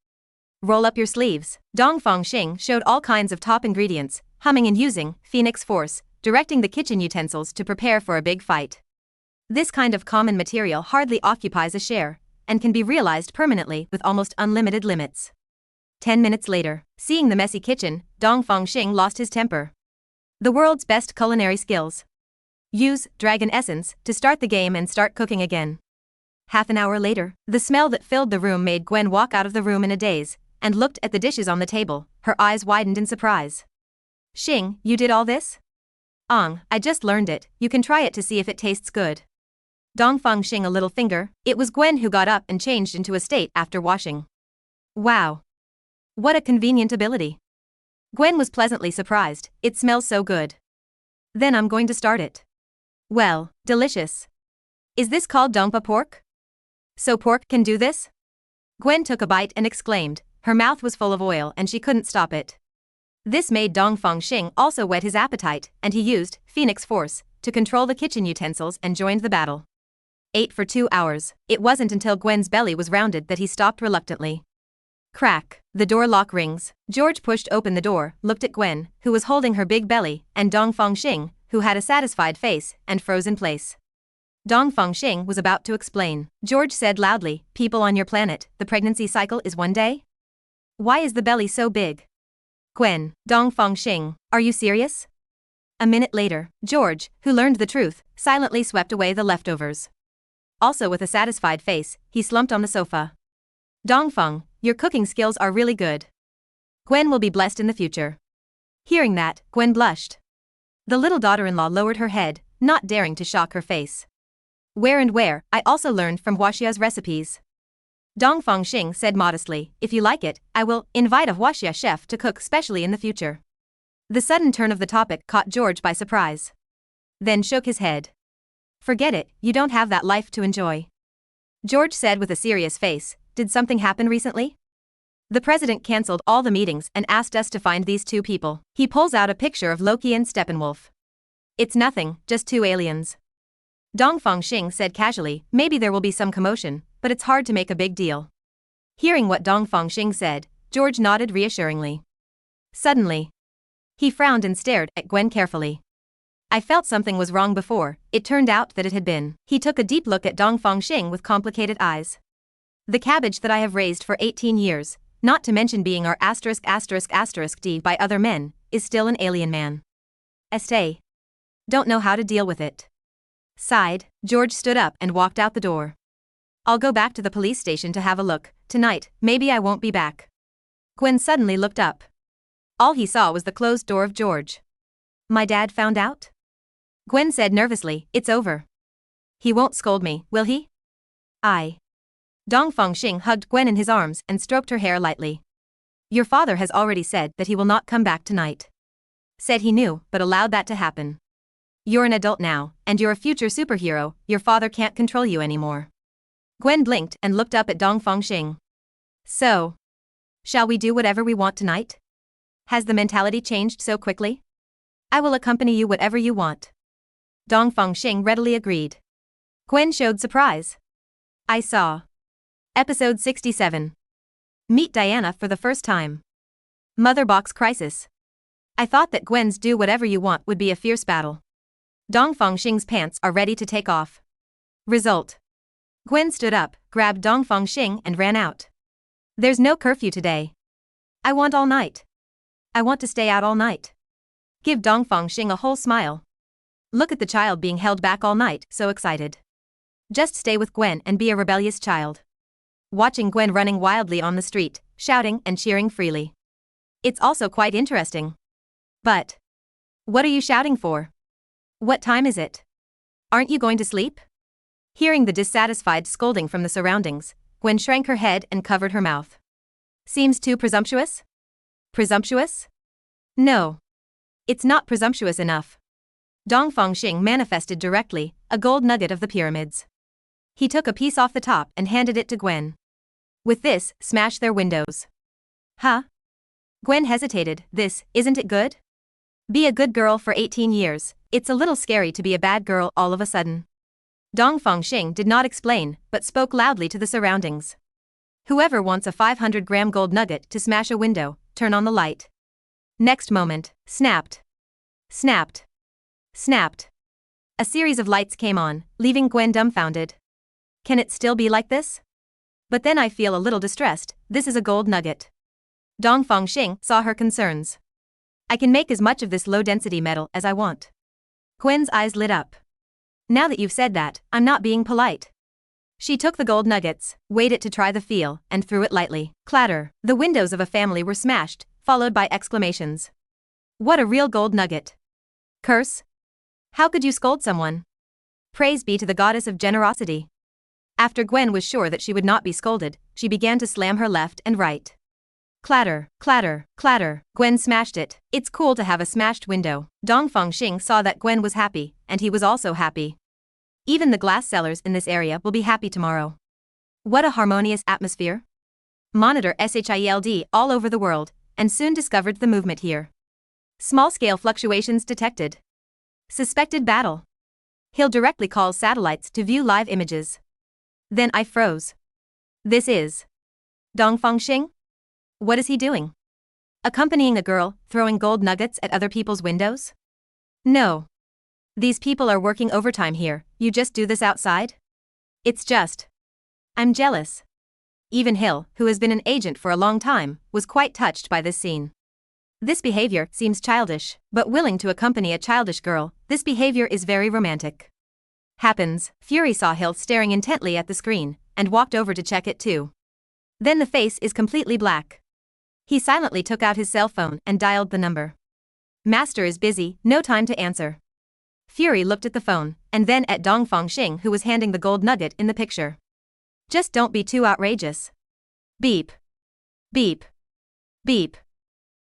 Roll up your sleeves. Dongfang Xing showed all kinds of top ingredients, humming and using Phoenix Force, directing the kitchen utensils to prepare for a big fight. This kind of common material hardly occupies a share, and can be realized permanently with almost unlimited limits. 10 minutes later, seeing the messy kitchen, Dongfang Xing lost his temper. The world's best culinary skills. Use Dragon Essence to start the game and start cooking again. Half an hour later, the smell that filled the room made Gwen walk out of the room in a daze, and looked at the dishes on the table, her eyes widened in surprise. Xing, you did all this? I just learned it, you can try it to see if it tastes good. Dongfang Xing a little finger, it was Gwen who got up and changed into a state after washing. Wow. What a convenient ability. Gwen was pleasantly surprised, it smells so good. Then I'm going to start it. Well, delicious. Is this called Dongpa pork? So pork can do this? Gwen took a bite and exclaimed, her mouth was full of oil and she couldn't stop it. This made Dongfang Xing also whet his appetite, and he used Phoenix Force to control the kitchen utensils and joined the battle. Ate for 2 hours. It wasn't until Gwen's belly was rounded that he stopped reluctantly. Crack. The door lock rings. George pushed open the door, looked at Gwen, who was holding her big belly, and Dongfang Xing, who had a satisfied face, and froze in place. Dongfang Xing was about to explain. George said loudly, "People on your planet, the pregnancy cycle is 1 day? Why is the belly so big?" Gwen, Dongfang Xing, are you serious? A minute later, George, who learned the truth, silently swept away the leftovers. Also with a satisfied face, he slumped on the sofa. Dongfang, your cooking skills are really good. Gwen will be blessed in the future. Hearing that, Gwen blushed. The little daughter-in-law lowered her head, not daring to shock her face. Where, I also learned from Huaxia's recipes. Dongfang Xing said modestly, if you like it, I will invite a Huaxia chef to cook specially in the future. The sudden turn of the topic caught George by surprise. Then shook his head. Forget it, you don't have that life to enjoy. George said with a serious face, did something happen recently? The president cancelled all the meetings and asked us to find these 2 people. He pulls out a picture of Loki and Steppenwolf. It's nothing, just 2 aliens. Dongfang Xing said casually, maybe there will be some commotion, but it's hard to make a big deal. Hearing what Dongfang Xing said, George nodded reassuringly. Suddenly, he frowned and stared at Gwen carefully. I felt something was wrong before, it turned out that it had been. He took a deep look at Dongfang Xing with complicated eyes. The cabbage that I have raised for 18 years, not to mention being our ******d by other men, is still an alien man. Stay. Don't know how to deal with it. Sighed, George stood up and walked out the door. I'll go back to the police station to have a look, tonight, maybe I won't be back. Gwen suddenly looked up. All he saw was the closed door of George. My dad found out? Gwen said nervously, it's over. He won't scold me, will he? Dongfang Xing hugged Gwen in his arms and stroked her hair lightly. Your father has already said that he will not come back tonight. Said he knew, but allowed that to happen. You're an adult now, and you're a future superhero, your father can't control you anymore. Gwen blinked and looked up at Dongfang Xing. So, shall we do whatever we want tonight? Has the mentality changed so quickly? I will accompany you whatever you want. Dongfang Xing readily agreed. Gwen showed surprise. I saw. Episode 67. Meet Diana for the first time. Mother Box Crisis. I thought that Gwen's do whatever you want would be a fierce battle. Dongfang Xing's pants are ready to take off. Result. Gwen stood up, grabbed Dongfang Xing and ran out. There's no curfew today. I want all night. I want to stay out all night. Give Dongfang Xing a whole smile. Look at the child being held back all night, so excited. Just stay with Gwen and be a rebellious child. Watching Gwen running wildly on the street, shouting and cheering freely. It's also quite interesting. But what are you shouting for? What time is it? Aren't you going to sleep? Hearing the dissatisfied scolding from the surroundings, Gwen shrank her head and covered her mouth. Seems too presumptuous? Presumptuous? No. It's not presumptuous enough. Dongfang Xing manifested directly, a gold nugget of the pyramids. He took a piece off the top and handed it to Gwen. With this, smash their windows. Huh? Gwen hesitated, isn't it good? Be a good girl for 18 years, it's a little scary to be a bad girl all of a sudden. Dongfang Xing did not explain, but spoke loudly to the surroundings. Whoever wants a 500-gram gold nugget to smash a window, turn on the light. Next moment, snapped. Snapped. Snapped. A series of lights came on, leaving Gwen dumbfounded. Can it still be like this? But then I feel a little distressed, this is a gold nugget. Dongfang Xing saw her concerns. I can make as much of this low-density metal as I want. Gwen's eyes lit up. Now that you've said that, I'm not being polite. She took the gold nuggets, weighed it to try the feel, and threw it lightly. Clatter. The windows of a family were smashed, followed by exclamations. What a real gold nugget. Curse? How could you scold someone? Praise be to the goddess of generosity. After Gwen was sure that she would not be scolded, she began to slam her left and right. Clatter, clatter, clatter. Gwen smashed it. It's cool to have a smashed window. Dongfang Xing saw that Gwen was happy, and he was also happy. Even the glass sellers in this area will be happy tomorrow. What a harmonious atmosphere. Monitor SHIELD all over the world, and soon discovered the movement here. Small-scale fluctuations detected. Suspected battle. He'll directly call satellites to view live images. Then I froze. This is Dongfang Xing? What is he doing? Accompanying a girl, throwing gold nuggets at other people's windows? No. These people are working overtime here, you just do this outside? It's just. I'm jealous. Even Hill, who has been an agent for a long time, was quite touched by this scene. This behavior seems childish, but willing to accompany a childish girl, this behavior is very romantic. Happens, Fury saw Hill staring intently at the screen, and walked over to check it too. Then the face is completely black. He silently took out his cell phone and dialed the number. Master is busy, no time to answer. Fury looked at the phone, and then at Dongfang Xing, who was handing the gold nugget in the picture. Just don't be too outrageous. Beep. Beep. Beep.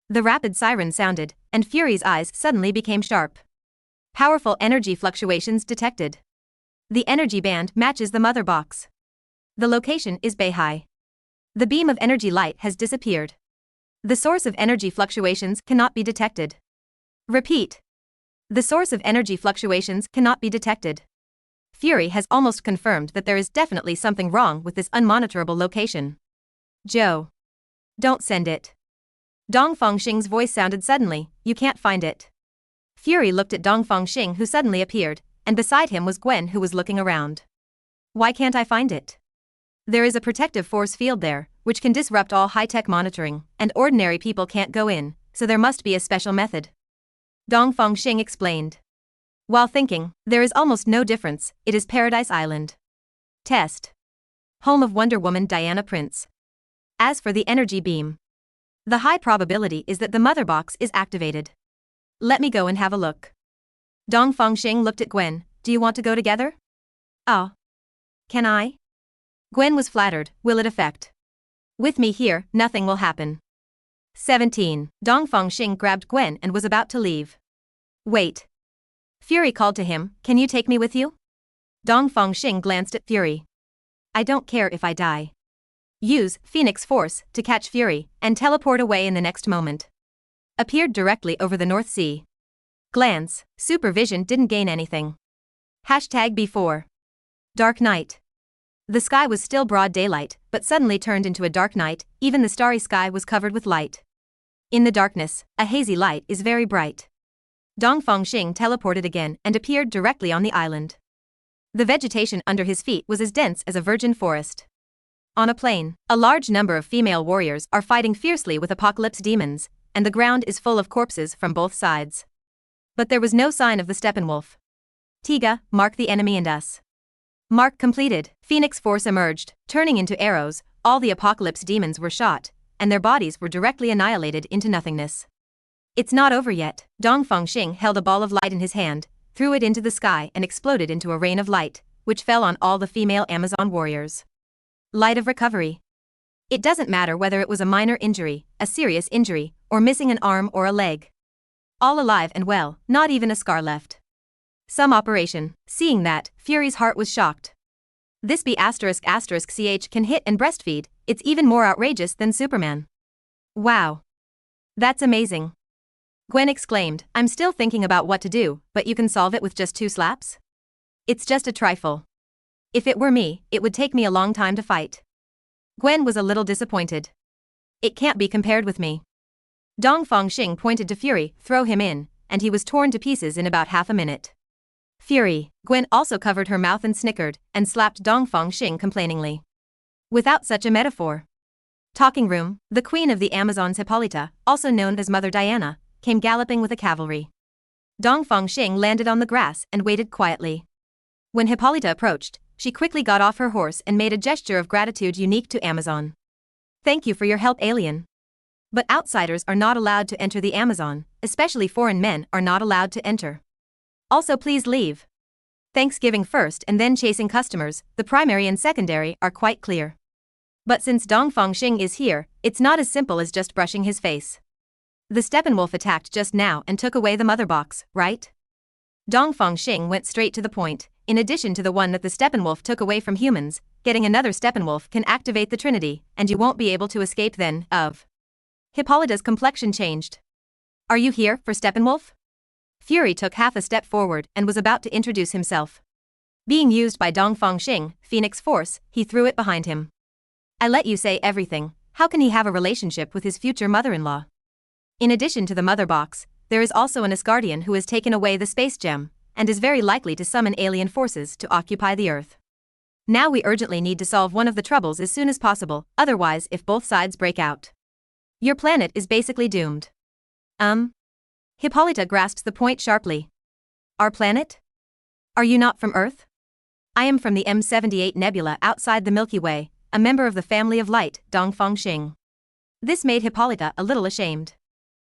The rapid siren sounded, and Fury's eyes suddenly became sharp. Powerful energy fluctuations detected. The energy band matches the mother box. The location is Beihai. The beam of energy light has disappeared. The source of energy fluctuations cannot be detected. Repeat. The source of energy fluctuations cannot be detected. Fury has almost confirmed that there is definitely something wrong with this unmonitorable location. Joe. Don't send it. Dongfang Xing's voice sounded suddenly, you can't find it. Fury looked at Dongfang Xing, who suddenly appeared, and beside him was Gwen, who was looking around. Why can't I find it? There is a protective force field there, which can disrupt all high-tech monitoring, and ordinary people can't go in, so there must be a special method. Dongfang Xing explained. While thinking, there is almost no difference, it is Paradise Island. Test. Home of Wonder Woman Diana Prince. As for the energy beam, the high probability is that the mother box is activated. Let me go and have a look. Dongfang Xing looked at Gwen, do you want to go together? Oh. Can I? Gwen was flattered, will it affect? With me here, nothing will happen. 17. Dongfang Xing grabbed Gwen and was about to leave. Wait. Fury called to him, can you take me with you? Dongfang Xing glanced at Fury. I don't care if I die. Use Phoenix Force to catch Fury and teleport away in the next moment. Appeared directly over the North Sea. Glance, supervision didn't gain anything. #B4. Dark night. The sky was still broad daylight, but suddenly turned into a dark night, even the starry sky was covered with light. In the darkness, a hazy light is very bright. Dongfang Xing teleported again and appeared directly on the island. The vegetation under his feet was as dense as a virgin forest. On a plain, a large number of female warriors are fighting fiercely with apocalypse demons, and the ground is full of corpses from both sides. But there was no sign of the Steppenwolf. Tiga, mark the enemy and us. Mark completed, Phoenix Force emerged, turning into arrows, all the apocalypse demons were shot, and their bodies were directly annihilated into nothingness. It's not over yet, Dongfang Xing held a ball of light in his hand, threw it into the sky and exploded into a rain of light, which fell on all the female Amazon warriors. Light of recovery. It doesn't matter whether it was a minor injury, a serious injury, or missing an arm or a leg. All alive and well, not even a scar left. Some operation. Seeing that, Fury's heart was shocked. This B****** ch can hit and breastfeed, it's even more outrageous than Superman. Wow. That's amazing. Gwen exclaimed, I'm still thinking about what to do, but you can solve it with just 2 slaps? It's just a trifle. If it were me, it would take me a long time to fight. Gwen was a little disappointed. It can't be compared with me. Dongfang Xing pointed to Fury, throw him in, and he was torn to pieces in about half a minute. Fury. Gwen also covered her mouth and snickered, and slapped Dongfang Xing complainingly. Without such a metaphor. Talking room, the queen of the Amazons Hippolyta, also known as Mother Diana, came galloping with a cavalry. Dongfang Xing landed on the grass and waited quietly. When Hippolyta approached, she quickly got off her horse and made a gesture of gratitude unique to Amazon. Thank you for your help, alien. But outsiders are not allowed to enter the Amazon, especially foreign men are not allowed to enter. Also please leave. Thanksgiving first and then chasing customers, the primary and secondary are quite clear. But since Dongfang Xing is here, it's not as simple as just brushing his face. The Steppenwolf attacked just now and took away the mother box, right? Dongfang Xing went straight to the point. In addition to the one that the Steppenwolf took away from humans, getting another Steppenwolf can activate the Trinity, and you won't be able to escape then, of. Hippolyta's complexion changed. Are you here for Steppenwolf? Fury took half a step forward and was about to introduce himself. Being used by Dongfang Xing, Phoenix Force, he threw it behind him. I let you say everything, how can he have a relationship with his future mother-in-law? In addition to the mother box, there is also an Asgardian who has taken away the space gem, and is very likely to summon alien forces to occupy the Earth. Now we urgently need to solve one of the troubles as soon as possible, otherwise if both sides break out, your planet is basically doomed. Hippolyta grasps the point sharply. Our planet? Are you not from Earth? I am from the M78 Nebula outside the Milky Way, a member of the family of light, Dongfang Xing. This made Hippolyta a little ashamed.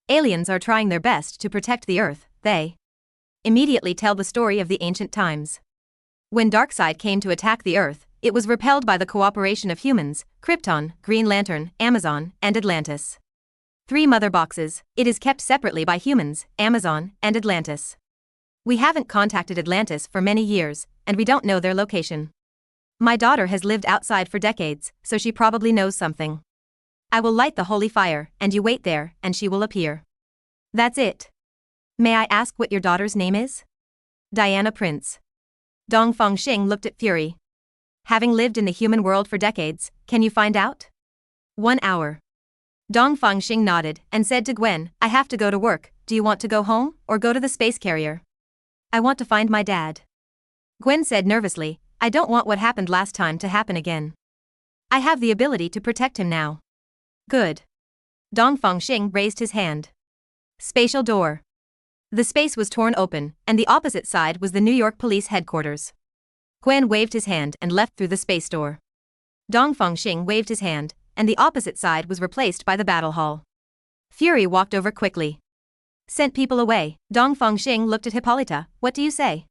Aliens are trying their best to protect the Earth, they immediately tell the story of the ancient times. When Darkseid came to attack the Earth, it was repelled by the cooperation of humans, Krypton, Green Lantern, Amazon, and Atlantis. 3 mother boxes, it is kept separately by humans, Amazon, and Atlantis. We haven't contacted Atlantis for many years, and we don't know their location. My daughter has lived outside for decades, so she probably knows something. I will light the holy fire, and you wait there, and she will appear. That's it. May I ask what your daughter's name is? Diana Prince. Dongfang Xing looked at Fury. Having lived in the human world for decades, can you find out? 1 hour. Dongfang Xing nodded and said to Gwen, I have to go to work, do you want to go home, or go to the space carrier? I want to find my dad. Gwen said nervously, I don't want what happened last time to happen again. I have the ability to protect him now. Good. Dongfang Xing raised his hand. Spatial door. The space was torn open, and the opposite side was the New York Police Headquarters. Gwen waved his hand and left through the space door. Dongfang Xing waved his hand, and the opposite side was replaced by the battle hall. Fury walked over quickly. Sent people away. Dongfang Xing looked at Hippolyta, what do you say?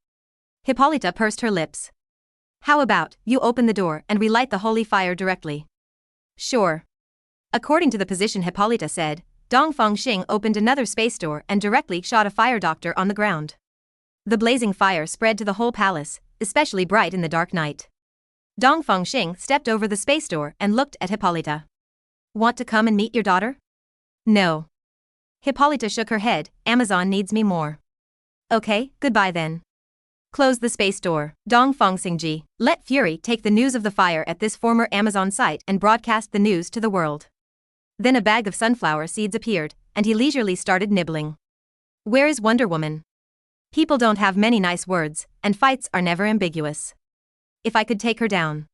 Hippolyta pursed her lips. How about, you open the door and relight the holy fire directly? Sure. According to the position Hippolyta said, Dongfang Xing opened another space door and directly shot a fire doctor on the ground. The blazing fire spread to the whole palace, especially bright in the dark night. Dongfang Xing stepped over the space door and looked at Hippolyta. Want to come and meet your daughter? No. Hippolyta shook her head, Amazon needs me more. Okay, goodbye then. Close the space door. Dongfang Xing, let Fury take the news of the fire at this former Amazon site and broadcast the news to the world. Then a bag of sunflower seeds appeared, and he leisurely started nibbling. Where is Wonder Woman? People don't have many nice words, and fights are never ambiguous. If I could take her down.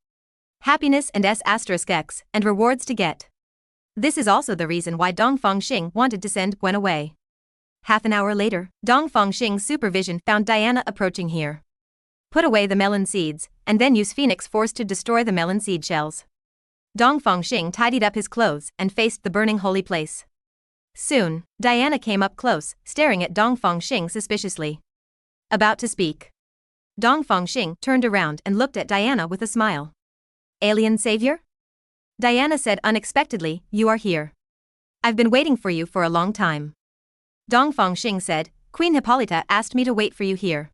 Happiness and S**X, and rewards to get. This is also the reason why Dongfang Xing wanted to send Gwen away. Half an hour later, Dongfang Xing's supervision found Diana approaching here. Put away the melon seeds, and then use Phoenix Force to destroy the melon seed shells. Dongfang Xing tidied up his clothes and faced the burning holy place. Soon, Diana came up close, staring at Dongfang Xing suspiciously. About to speak. Dongfang Xing turned around and looked at Diana with a smile. Alien savior? Diana said unexpectedly, you are here. I've been waiting for you for a long time. Dongfang Xing said, Queen Hippolyta asked me to wait for you here.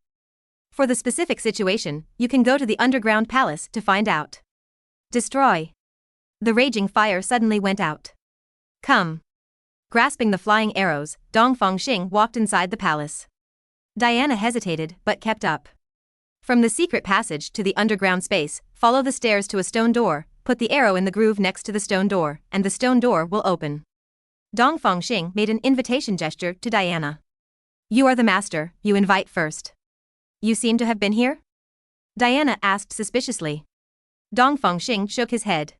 For the specific situation, you can go to the underground palace to find out. Destroy. The raging fire suddenly went out. Come. Grasping the flying arrows, Dongfang Xing walked inside the palace. Diana hesitated but kept up. From the secret passage to the underground space, follow the stairs to a stone door, put the arrow in the groove next to the stone door, and the stone door will open. Dongfang Xing made an invitation gesture to Diana. You are the master, you invite first. You seem to have been here? Diana asked suspiciously. Dongfang Xing shook his head.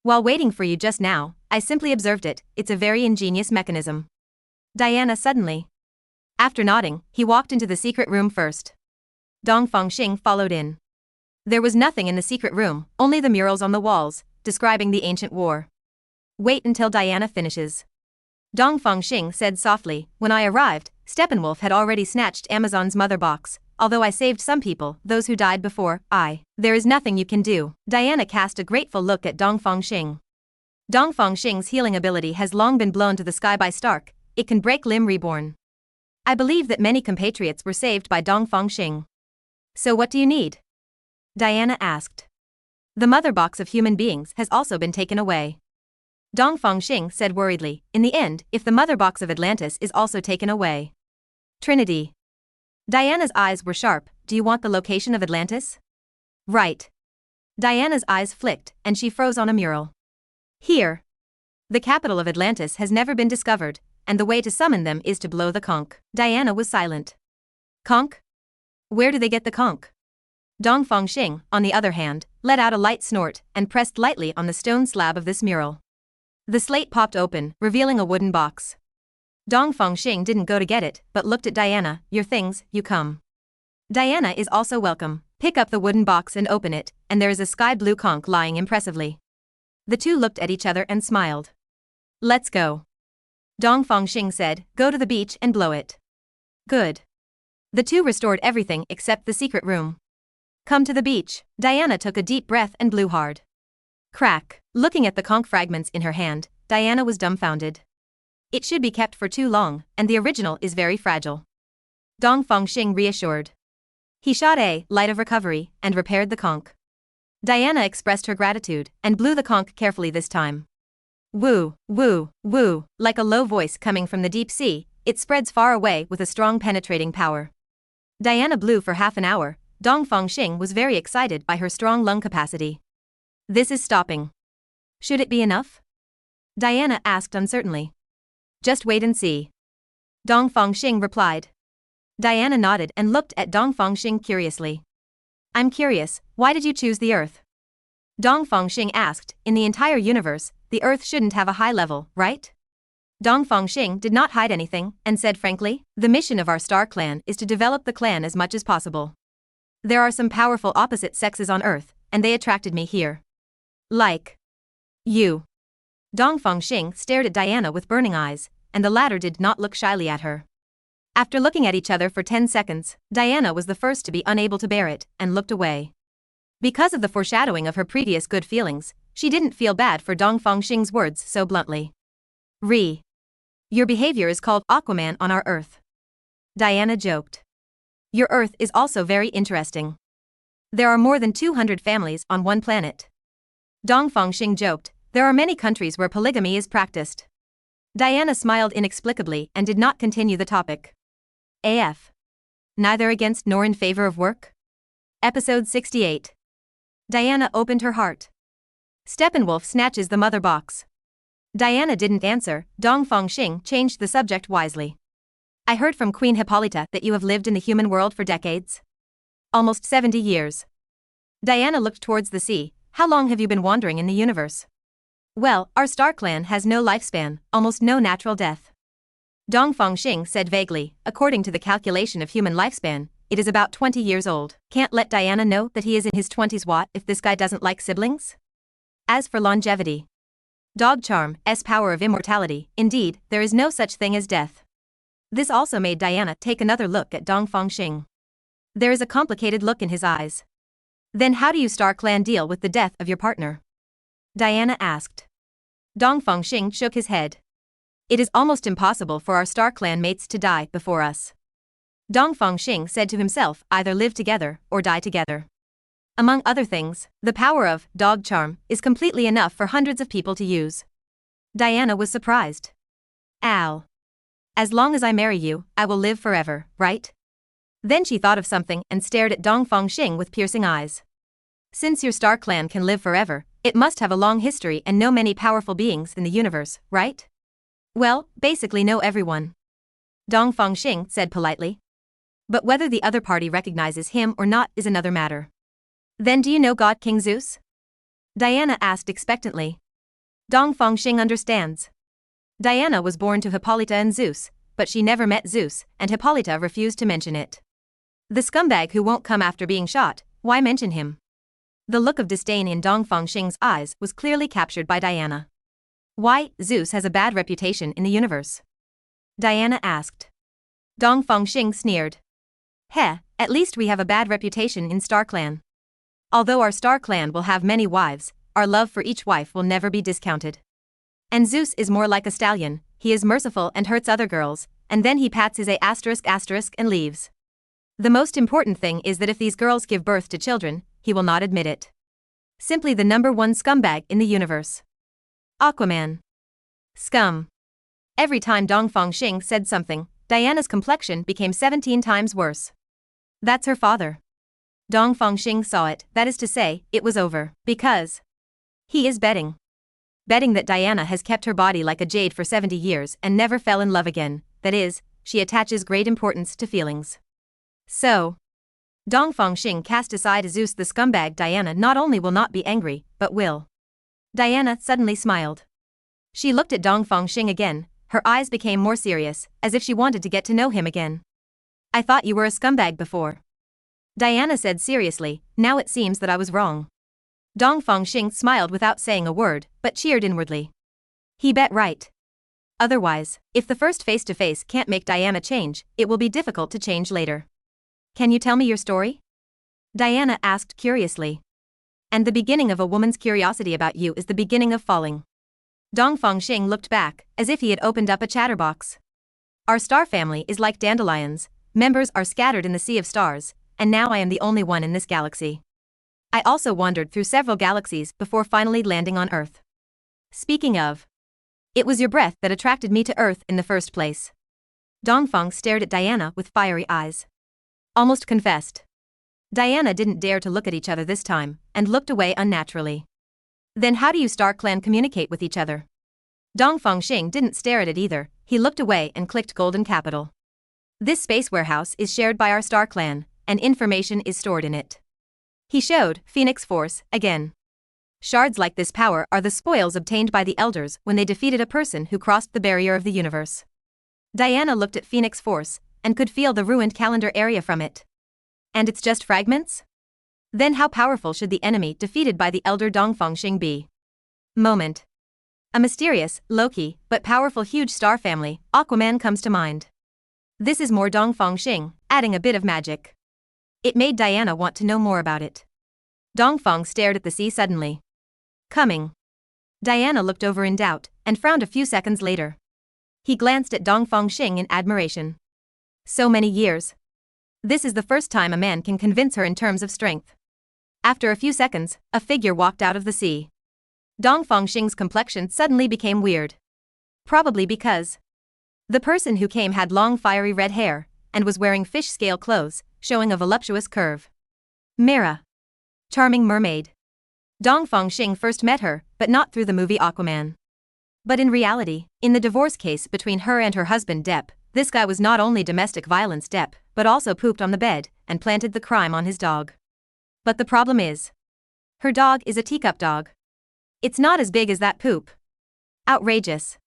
While waiting for you just now, I simply observed it, it's a very ingenious mechanism. Diana suddenly. After nodding, he walked into the secret room first. Dongfang Xing followed in. There was nothing in the secret room, only the murals on the walls, describing the ancient war. Wait until Diana finishes. Dongfang Xing said softly, when I arrived, Steppenwolf had already snatched Amazon's mother box, although I saved some people, those who died before, there is nothing you can do. Diana cast a grateful look at Dongfang Xing. Dongfang Xing's healing ability has long been blown to the sky by Stark, it can break limb reborn. I believe that many compatriots were saved by Dongfang Xing. So what do you need? Diana asked. The mother box of human beings has also been taken away. Dongfang Xing said worriedly, in the end, if the mother box of Atlantis is also taken away. Trinity. Diana's eyes were sharp. Do you want the location of Atlantis? Right. Diana's eyes flicked, and she froze on a mural. Here. The capital of Atlantis has never been discovered, and the way to summon them is to blow the conch. Diana was silent. Conch? Where do they get the conch? Dongfang Xing, on the other hand, let out a light snort and pressed lightly on the stone slab of this mural. The slate popped open, revealing a wooden box. Dongfang Xing didn't go to get it, but looked at Diana. Your things, you come. Diana is also welcome. Pick up the wooden box and open it, and there is a sky blue conch lying impressively. The two looked at each other and smiled. Let's go. Dongfang Xing said, go to the beach and blow it. Good. The two restored everything except the secret room. Come to the beach. Diana took a deep breath and blew hard. Crack. Looking at the conch fragments in her hand, Diana was dumbfounded. It should be kept for too long, and the original is very fragile. Dongfang Xing reassured. He shot a light of recovery and repaired the conch. Diana expressed her gratitude and blew the conch carefully this time. Woo, woo, woo, like a low voice coming from the deep sea, it spreads far away with a strong penetrating power. Diana blew for half an hour. Dongfang Xing was very excited by her strong lung capacity. This is stopping. Should it be enough? Diana asked uncertainly. Just wait and see. Dongfang Xing replied. Diana nodded and looked at Dongfang Xing curiously. I'm curious, why did you choose the Earth? Dongfang Xing asked, in the entire universe, the Earth shouldn't have a high level, right? Dongfang Xing did not hide anything, and said frankly, the mission of our star clan is to develop the clan as much as possible. There are some powerful opposite sexes on Earth, and they attracted me here. Like you. Dongfang Xing stared at Diana with burning eyes, and the latter did not look shyly at her. After looking at each other for 10 seconds, Diana was the first to be unable to bear it, and looked away. Because of the foreshadowing of her previous good feelings, she didn't feel bad for Dongfang Xing's words so bluntly. Your behavior is called Aquaman on our Earth. Diana joked. Your Earth is also very interesting. There are more than 200 families on one planet. Dongfang Xing joked, there are many countries where polygamy is practiced. Diana smiled inexplicably and did not continue the topic. AF. Neither against nor in favor of work? Episode 68. Diana opened her heart. Steppenwolf snatches the mother box. Diana didn't answer. Dongfang Xing changed the subject wisely. I heard from Queen Hippolyta that you have lived in the human world for decades. Almost 70 years. Diana looked towards the sea. How long have you been wandering in the universe? Well, our star clan has no lifespan, almost no natural death. Dongfang Xing said vaguely, according to the calculation of human lifespan, it is about 20 years old. Can't let Diana know that he is in his 20s. What if this guy doesn't like siblings? As for longevity. Dog charm's power of immortality, indeed, there is no such thing as death. This also made Diana take another look at Dongfang Xing. There is a complicated look in his eyes. Then how do you Star Clan deal with the death of your partner? Diana asked. Dongfang Xing shook his head. It is almost impossible for our Star Clan mates to die before us. Dongfang Xing said to himself, either live together or die together. Among other things, the power of dog charm is completely enough for hundreds of people to use. Diana was surprised. Al. As long as I marry you, I will live forever, right? Then she thought of something and stared at Dongfang Xing with piercing eyes. Since your Star Clan can live forever, it must have a long history and know many powerful beings in the universe, right? Well, basically know everyone. Dongfang Xing said politely. But whether the other party recognizes him or not is another matter. Then do you know God King Zeus? Diana asked expectantly. Dongfang Xing understands. Diana was born to Hippolyta and Zeus, but she never met Zeus, and Hippolyta refused to mention it. The scumbag who won't come after being shot, why mention him? The look of disdain in Dongfang Xing's eyes was clearly captured by Diana. Why, Zeus has a bad reputation in the universe? Diana asked. Dongfang Xing sneered. Heh, at least we have a bad reputation in Star Clan. Although our Star Clan will have many wives, our love for each wife will never be discounted. And Zeus is more like a stallion, he is merciful and hurts other girls, and then he pats his *** and leaves. The most important thing is that if these girls give birth to children, he will not admit it. Simply the #1 scumbag in the universe. Aquaman. Scum. Every time Dongfang Xing said something, Diana's complexion became 17 times worse. That's her father. Dongfang Xing saw it, that is to say, it was over, because he is betting. Betting that Diana has kept her body like a jade for 70 years and never fell in love again, that is, she attaches great importance to feelings. So, Dongfang Xing cast aside Zeus the scumbag. Diana not only will not be angry, but will. Diana suddenly smiled. She looked at Dongfang Xing again, her eyes became more serious, as if she wanted to get to know him again. I thought you were a scumbag before. Diana said seriously, now it seems that I was wrong. Dongfang Xing smiled without saying a word, but cheered inwardly. He bet right. Otherwise, if the first face-to-face can't make Diana change, it will be difficult to change later. Can you tell me your story? Diana asked curiously. And the beginning of a woman's curiosity about you is the beginning of falling. Dongfang Xing looked back, as if he had opened up a chatterbox. Our star family is like dandelions, members are scattered in the sea of stars, and now I am the only one in this galaxy. I also wandered through several galaxies before finally landing on Earth. Speaking of, it was your breath that attracted me to Earth in the first place. Dongfang stared at Diana with fiery eyes. Almost confessed. Diana didn't dare to look at each other this time, and looked away unnaturally. Then how do you Star Clan communicate with each other? Dongfang Xing didn't stare at it either, he looked away and clicked Golden Capital. This space warehouse is shared by our Star Clan, and information is stored in it. He showed Phoenix Force again. Shards like this power are the spoils obtained by the Elders when they defeated a person who crossed the barrier of the universe. Diana looked at Phoenix Force, and could feel the ruined calendar area from it. And it's just fragments? Then how powerful should the enemy defeated by the elder Dongfang Xing be? Moment. A mysterious, low-key, but powerful huge star family, Aquaman comes to mind. This is more Dongfang Xing, adding a bit of magic. It made Diana want to know more about it. Dongfang stared at the sea suddenly. Coming. Diana looked over in doubt, and frowned a few seconds later. He glanced at Dongfang Xing in admiration. So many years. This is the first time a man can convince her in terms of strength. After a few seconds, a figure walked out of the sea. Dongfang Xing's complexion suddenly became weird. Probably because the person who came had long fiery red hair, and was wearing fish scale clothes, showing a voluptuous curve. Mera. Charming mermaid. Dongfang Xing first met her, but not through the movie Aquaman. But in reality, in the divorce case between her and her husband Depp, this guy was not only domestic violence Depp, but also pooped on the bed, and planted the crime on his dog. But the problem is, her dog is a teacup dog. It's not as big as that poop. Outrageous.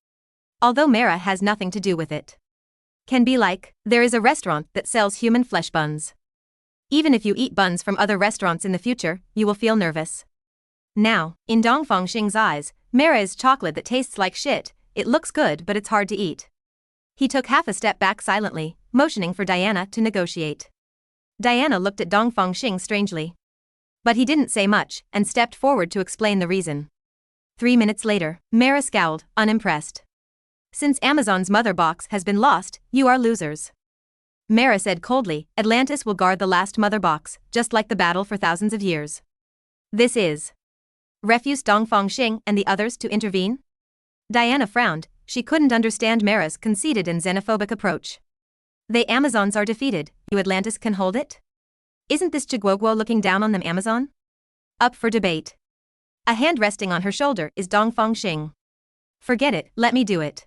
Although Mera has nothing to do with it. Can be like, there is a restaurant that sells human flesh buns. Even if you eat buns from other restaurants in the future, you will feel nervous. Now, in Dongfang Xing's eyes, Mera is chocolate that tastes like shit, it looks good but it's hard to eat. He took half a step back silently, motioning for Diana to negotiate. Diana looked at Dongfang Xing strangely. But he didn't say much, and stepped forward to explain the reason. 3 minutes later, Mera scowled, unimpressed. Since Amazon's mother box has been lost, you are losers. Mera said coldly, Atlantis will guard the last mother box, just like the battle for thousands of years. This is. Refused Dongfang Xing and the others to intervene? Diana frowned, she couldn't understand Mera's conceited and xenophobic approach. They Amazons are defeated, you Atlantis can hold it? Isn't this Chiguoguo looking down on them Amazon? Up for debate. A hand resting on her shoulder is Dongfang Xing. Forget it, let me do it.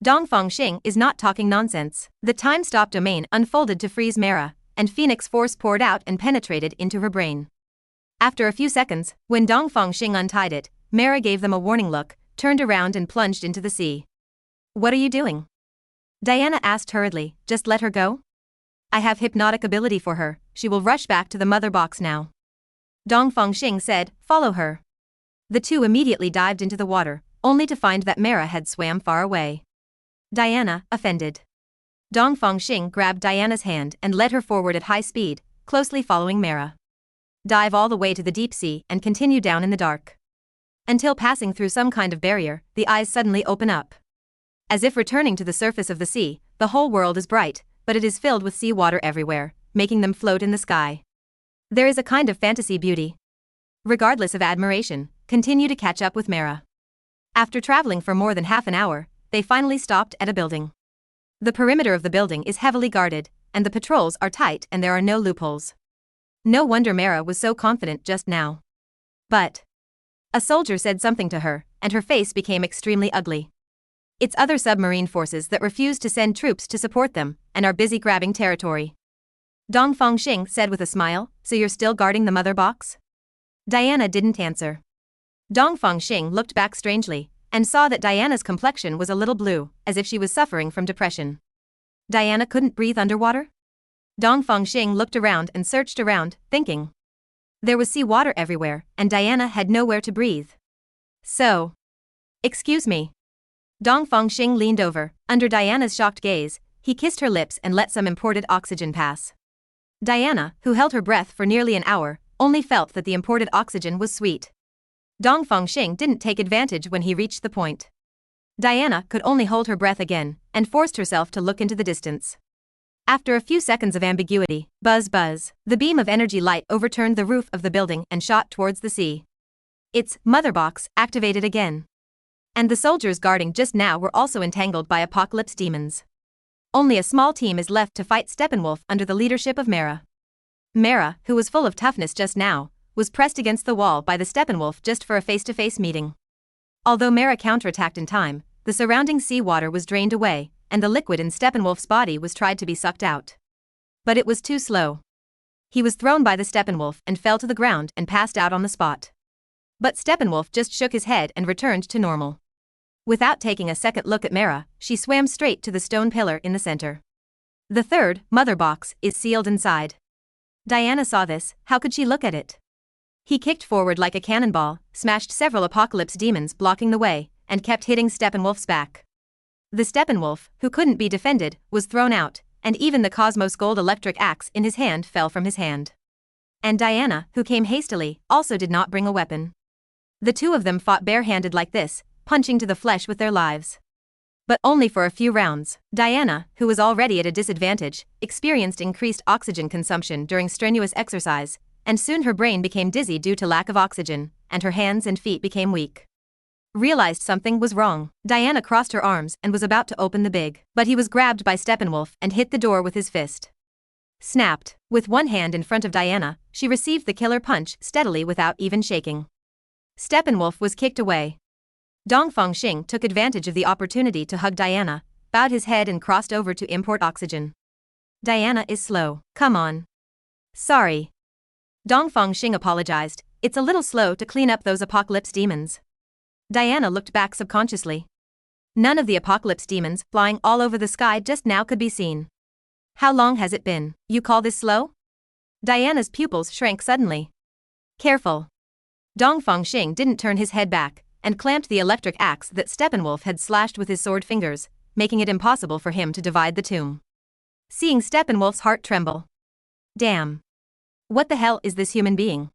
Dongfang Xing is not talking nonsense. The time-stop domain unfolded to freeze Mera, and Phoenix Force poured out and penetrated into her brain. After a few seconds, when Dongfang Xing untied it, Mera gave them a warning look, turned around and plunged into the sea. What are you doing? Diana asked hurriedly, just let her go? I have hypnotic ability for her, she will rush back to the mother box now. Dongfang Xing said, follow her. The two immediately dived into the water, only to find that Mera had swam far away. Diana, offended. Dongfang Xing grabbed Diana's hand and led her forward at high speed, closely following Mera. Dive all the way to the deep sea and continue down in the dark. Until passing through some kind of barrier, the eyes suddenly open up. As if returning to the surface of the sea, the whole world is bright, but it is filled with sea water everywhere, making them float in the sky. There is a kind of fantasy beauty. Regardless of admiration, continue to catch up with Mera. After traveling for more than half an hour, they finally stopped at a building. The perimeter of the building is heavily guarded, and the patrols are tight and there are no loopholes. No wonder Mara was so confident just now. But a soldier said something to her, and her face became extremely ugly. It's other submarine forces that refuse to send troops to support them, and are busy grabbing territory. Dongfang Xing said with a smile, so you're still guarding the mother box? Diana didn't answer. Dongfang Xing looked back strangely, and saw that Diana's complexion was a little blue, as if she was suffering from depression. Diana couldn't breathe underwater? Dongfang Xing looked around and searched around, thinking. There was sea water everywhere, and Diana had nowhere to breathe. So. Excuse me. Dongfang Xing leaned over, under Diana's shocked gaze, he kissed her lips and let some imported oxygen pass. Diana, who held her breath for nearly an hour, only felt that the imported oxygen was sweet. Dongfang Xing didn't take advantage when he reached the point. Diana could only hold her breath again, and forced herself to look into the distance. After a few seconds of ambiguity, buzz buzz, the beam of energy light overturned the roof of the building and shot towards the sea. Its mother box activated again. And the soldiers guarding just now were also entangled by apocalypse demons. Only a small team is left to fight Steppenwolf under the leadership of Mara. Mara, who was full of toughness just now, was pressed against the wall by the Steppenwolf just for a face-to-face meeting. Although Mara counterattacked in time, the surrounding seawater was drained away, and the liquid in Steppenwolf's body was tried to be sucked out. But it was too slow. He was thrown by the Steppenwolf and fell to the ground and passed out on the spot. But Steppenwolf just shook his head and returned to normal. Without taking a second look at Mara, she swam straight to the stone pillar in the center. The third, mother box, is sealed inside. Diana saw this, how could she look at it? He kicked forward like a cannonball, smashed several apocalypse demons blocking the way, and kept hitting Steppenwolf's back. The Steppenwolf, who couldn't be defended, was thrown out, and even the Cosmos Gold electric axe in his hand fell from his hand. And Diana, who came hastily, also did not bring a weapon. The two of them fought barehanded like this, punching to the flesh with their lives. But only for a few rounds. Diana, who was already at a disadvantage, experienced increased oxygen consumption during strenuous exercise, and soon her brain became dizzy due to lack of oxygen, and her hands and feet became weak. Realized something was wrong, Diana crossed her arms and was about to open the big, but he was grabbed by Steppenwolf and hit the door with his fist. Snapped. With one hand in front of Diana, she received the killer punch steadily without even shaking. Steppenwolf was kicked away. Dongfang Xing took advantage of the opportunity to hug Diana, bowed his head and crossed over to import oxygen. Diana is slow. Come on. Sorry. Dongfang Xing apologized, it's a little slow to clean up those apocalypse demons. Diana looked back subconsciously. None of the apocalypse demons flying all over the sky just now could be seen. How long has it been? You call this slow? Diana's pupils shrank suddenly. Careful. Dongfang Xing didn't turn his head back, and clamped the electric axe that Steppenwolf had slashed with his sword fingers, making it impossible for him to divide the tomb. Seeing Steppenwolf's heart tremble. Damn. What the hell is this human being?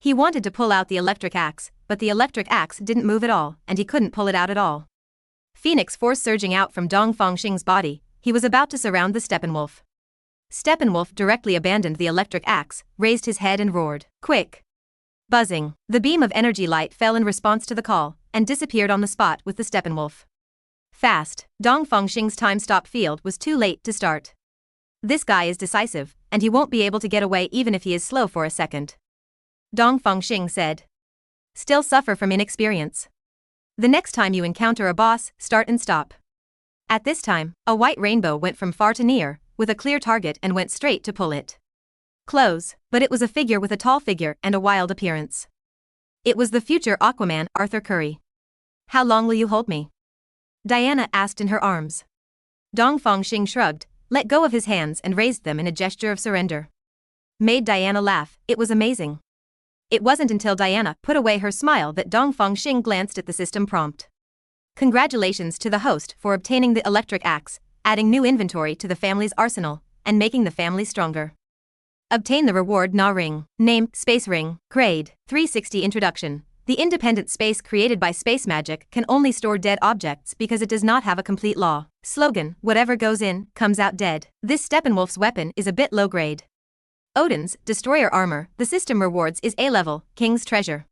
He wanted to pull out the electric axe, but the electric axe didn't move at all, and he couldn't pull it out at all. Phoenix force surging out from Dongfang Xing's body, he was about to surround the Steppenwolf. Steppenwolf directly abandoned the electric axe, raised his head and roared, quick! Buzzing, the beam of energy light fell in response to the call, and disappeared on the spot with the Steppenwolf. Fast, Dongfang Xing's time-stop field was too late to start. This guy is decisive, and he won't be able to get away even if he is slow for a second. Dongfang Xing said. Still suffer from inexperience. The next time you encounter a boss, start and stop. At this time, a white rainbow went from far to near, with a clear target and went straight to pull it. Close, but it was a figure with a tall figure and a wild appearance. It was the future Aquaman, Arthur Curry. How long will you hold me? Diana asked in her arms. Dongfang Xing shrugged, let go of his hands and raised them in a gesture of surrender. Made Diana laugh, it was amazing. It wasn't until Diana put away her smile that Dongfang Xing glanced at the system prompt. Congratulations to the host for obtaining the electric axe, adding new inventory to the family's arsenal, and making the family stronger. Obtain the reward Na Ring. Name, Space Ring. Grade, 360 Introduction. The independent space created by space magic can only store dead objects because it does not have a complete law. Slogan, whatever goes in, comes out dead. This Steppenwolf's weapon is a bit low grade. Odin's, Destroyer Armor, the system rewards is A-level, King's Treasure.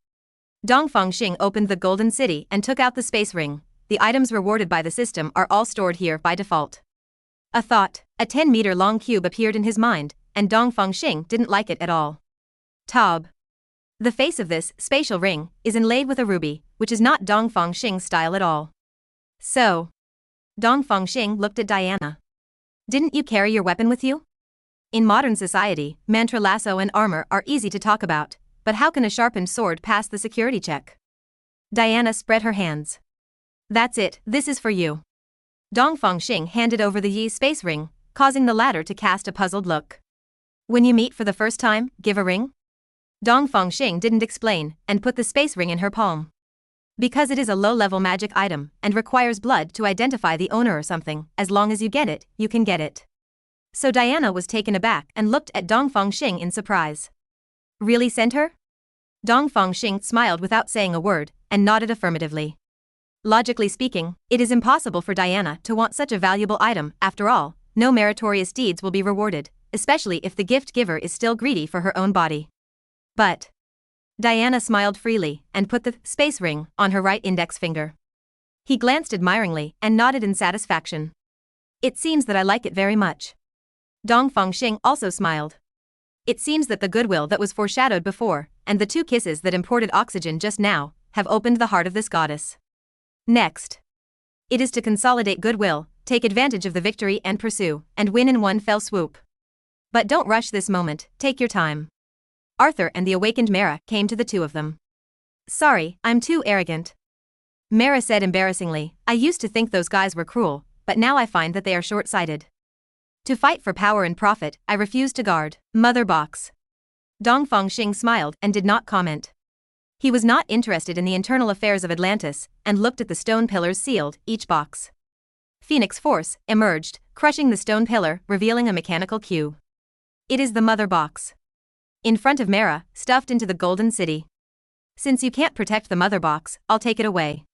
Dongfang Xing opened the Golden City and took out the space ring. The items rewarded by the system are all stored here by default. A 10-meter-long cube appeared in his mind, and Dongfang Xing didn't like it at all. Tab. The face of this spatial ring is inlaid with a ruby, which is not Dongfang Xing's style at all. So, Dongfang Xing looked at Diana. Didn't you carry your weapon with you? In modern society, mantra lasso and armor are easy to talk about, but how can a sharpened sword pass the security check? Diana spread her hands. That's it, this is for you. Dongfang Xing handed over the Yi space ring, causing the latter to cast a puzzled look. When you meet for the first time, give a ring? Dongfang Xing didn't explain, and put the space ring in her palm. Because it is a low-level magic item, and requires blood to identify the owner or something, as long as you get it, you can get it. So Diana was taken aback and looked at Dongfang Xing in surprise. Really sent her? Dongfang Xing smiled without saying a word, and nodded affirmatively. Logically speaking, it is impossible for Diana to want such a valuable item. After all, no meritorious deeds will be rewarded, especially if the gift giver is still greedy for her own body. But Diana smiled freely and put the space ring on her right index finger. He glanced admiringly and nodded in satisfaction. It seems that I like it very much. Dongfang Xing also smiled. It seems that the goodwill that was foreshadowed before, and the 2 kisses that imported oxygen just now, have opened the heart of this goddess. Next. It is to consolidate goodwill, take advantage of the victory and pursue, and win in one fell swoop. But don't rush this moment, take your time. Arthur and the awakened Mara came to the 2 of them. Sorry, I'm too arrogant. Mara said embarrassingly, I used to think those guys were cruel, but now I find that they are short-sighted. To fight for power and profit, I refuse to guard. Mother box. Dongfang Xing smiled and did not comment. He was not interested in the internal affairs of Atlantis, and looked at the stone pillars sealed, each box. Phoenix Force emerged, crushing the stone pillar, revealing a mechanical cube. It is the mother box. In front of Mara, stuffed into the Golden City. Since you can't protect the mother box, I'll take it away.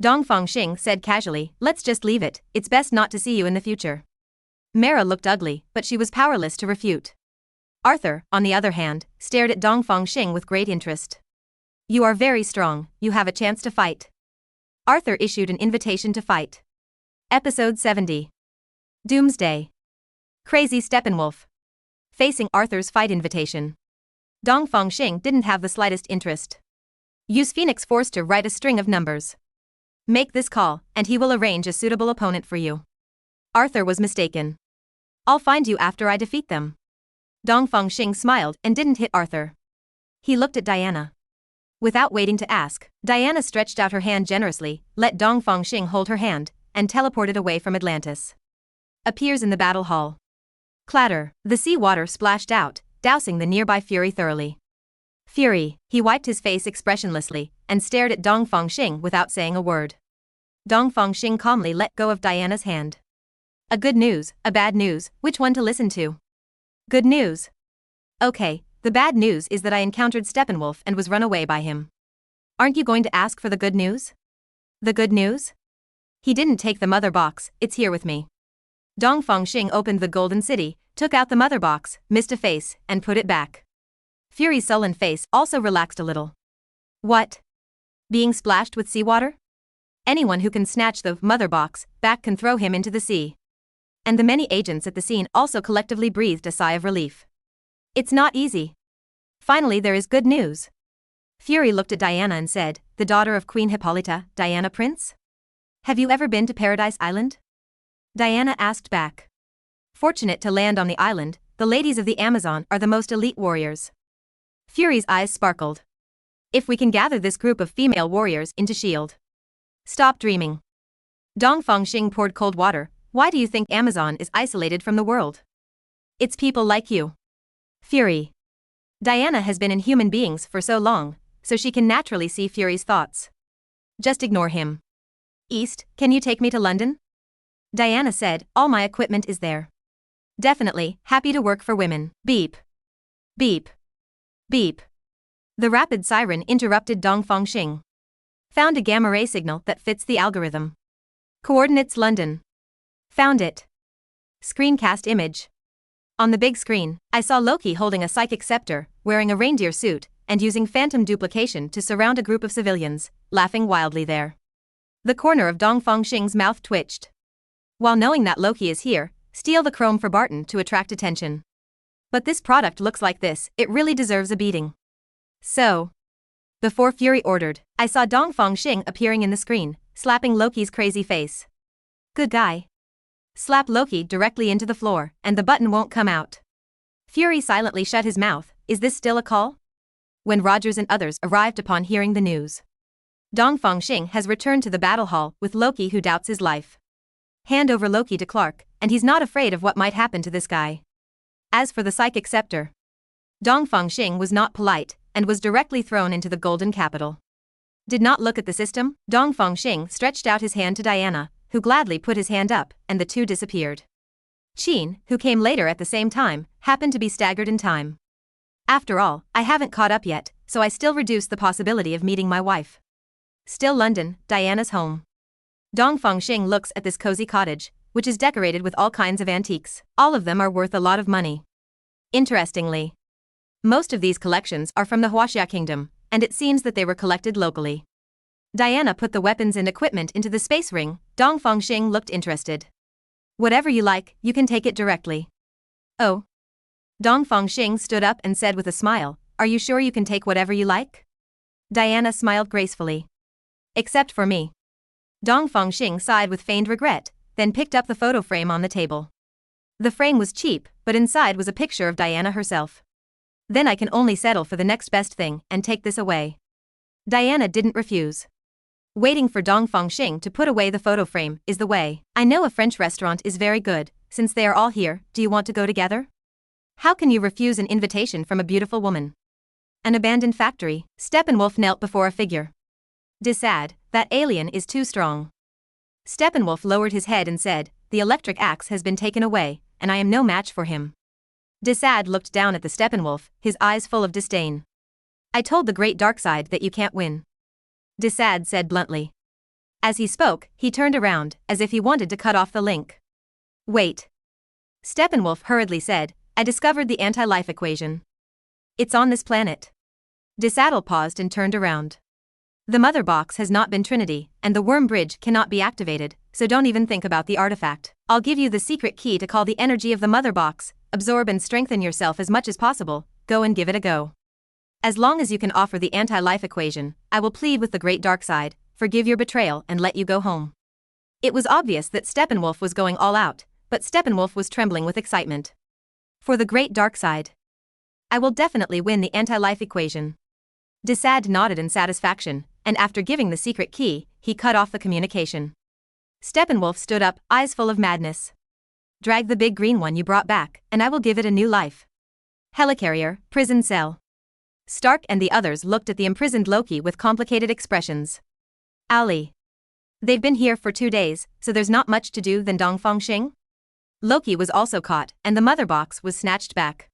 Dongfang Xing said casually, let's just leave it, it's best not to see you in the future. Mara looked ugly, but she was powerless to refute. Arthur, on the other hand, stared at Dongfang Xing with great interest. You are very strong, you have a chance to fight. Arthur issued an invitation to fight. Episode 70. Doomsday. Crazy Steppenwolf. Facing Arthur's fight invitation. Dongfang Xing didn't have the slightest interest. Use Phoenix Force to write a string of numbers. Make this call, and he will arrange a suitable opponent for you. Arthur was mistaken. I'll find you after I defeat them. Dongfang Xing smiled and didn't hit Arthur. He looked at Diana. Without waiting to ask, Diana stretched out her hand generously, let Dongfang Xing hold her hand, and teleported away from Atlantis. Appears in the battle hall. Clatter, the sea water splashed out, dousing the nearby Fury thoroughly. Fury, he wiped his face expressionlessly, and stared at Dongfang Xing without saying a word. Dongfang Xing calmly let go of Diana's hand. A good news, a bad news, which one to listen to? Good news. Okay. The bad news is that I encountered Steppenwolf and was run away by him. Aren't you going to ask for the good news? The good news? He didn't take the mother box, it's here with me. Dongfang Xing opened the Golden City, took out the mother box, missed a face, and put it back. Fury's sullen face also relaxed a little. What? Being splashed with seawater? Anyone who can snatch the mother box back can throw him into the sea. And the many agents at the scene also collectively breathed a sigh of relief. It's not easy. Finally, there is good news. Fury looked at Diana and said, the daughter of Queen Hippolyta, Diana Prince? Have you ever been to Paradise Island? Diana asked back. Fortunate to land on the island, the ladies of the Amazon are the most elite warriors. Fury's eyes sparkled. If we can gather this group of female warriors into S.H.I.E.L.D. Stop dreaming. Dongfang Xing poured cold water. Why do you think Amazon is isolated from the world? It's people like you. Fury. Diana has been in human beings for so long, so she can naturally see Fury's thoughts. Just ignore him. East, can you take me to London? Diana said, all my equipment is there. Definitely, happy to work for women. Beep. Beep. Beep. The rapid siren interrupted Dongfang Xing. Found a gamma ray signal that fits the algorithm. Coordinates London. Found it. Screencast image. On the big screen, I saw Loki holding a psychic scepter, wearing a reindeer suit, and using phantom duplication to surround a group of civilians, laughing wildly there. The corner of Dongfang Xing's mouth twitched. While knowing that Loki is here, steal the chrome for Barton to attract attention. But this product looks like this, it really deserves a beating. So. Before Fury ordered, I saw Dongfang Xing appearing in the screen, slapping Loki's crazy face. Good guy. Slap Loki directly into the floor, and the button won't come out. Fury silently shut his mouth. Is this still a call? When Rogers and others arrived upon hearing the news. Dongfang Xing has returned to the battle hall with Loki, who doubts his life. Hand over Loki to Clark, and he's not afraid of what might happen to this guy. As for the psychic scepter, Dongfang Xing was not polite, and was directly thrown into the golden capital. Did not look at the system. Dongfang Xing stretched out his hand to Diana, who gladly put his hand up, and the two disappeared. Qin, who came later at the same time, happened to be staggered in time. After all, I haven't caught up yet, so I still reduce the possibility of meeting my wife. Still London, Diana's home. Dongfang Xing looks at this cozy cottage, which is decorated with all kinds of antiques. All of them are worth a lot of money. Interestingly, most of these collections are from the Huaxia Kingdom, and it seems that they were collected locally. Diana put the weapons and equipment into the space ring. Dongfang Xing looked interested. Whatever you like, you can take it directly. Oh. Dongfang Xing stood up and said with a smile, are you sure you can take whatever you like? Diana smiled gracefully. Except for me. Dongfang Xing sighed with feigned regret, then picked up the photo frame on the table. The frame was cheap, but inside was a picture of Diana herself. Then I can only settle for the next best thing and take this away. Diana didn't refuse. Waiting for Dongfang Xing to put away the photo frame is the way. I know a French restaurant is very good, since they are all here, do you want to go together? How can you refuse an invitation from a beautiful woman? An abandoned factory. Steppenwolf knelt before a figure. Disad, that alien is too strong. Steppenwolf lowered his head and said, the electric axe has been taken away, and I am no match for him. Disad looked down at the Steppenwolf, his eyes full of disdain. I told the great Darkseid that you can't win. Disad said bluntly. As he spoke, he turned around, as if he wanted to cut off the link. Wait. Steppenwolf hurriedly said, I discovered the anti-life equation. It's on this planet. Disaddle paused and turned around. The mother box has not been Trinity, and the worm bridge cannot be activated, so don't even think about the artifact. I'll give you the secret key to call the energy of the mother box, absorb and strengthen yourself as much as possible, go and give it a go. As long as you can offer the anti-life equation, I will plead with the great Darkseid, forgive your betrayal and let you go home. It was obvious that Steppenwolf was going all out, but Steppenwolf was trembling with excitement. For the great Darkseid. I will definitely win the anti-life equation. Disad nodded in satisfaction, and after giving the secret key, he cut off the communication. Steppenwolf stood up, eyes full of madness. Drag the big green one you brought back, and I will give it a new life. Helicarrier, prison cell. Stark and the others looked at the imprisoned Loki with complicated expressions. Ali. They've been here for 2 days, so there's not much to do than Dongfang Xing? Loki was also caught, and the mother box was snatched back.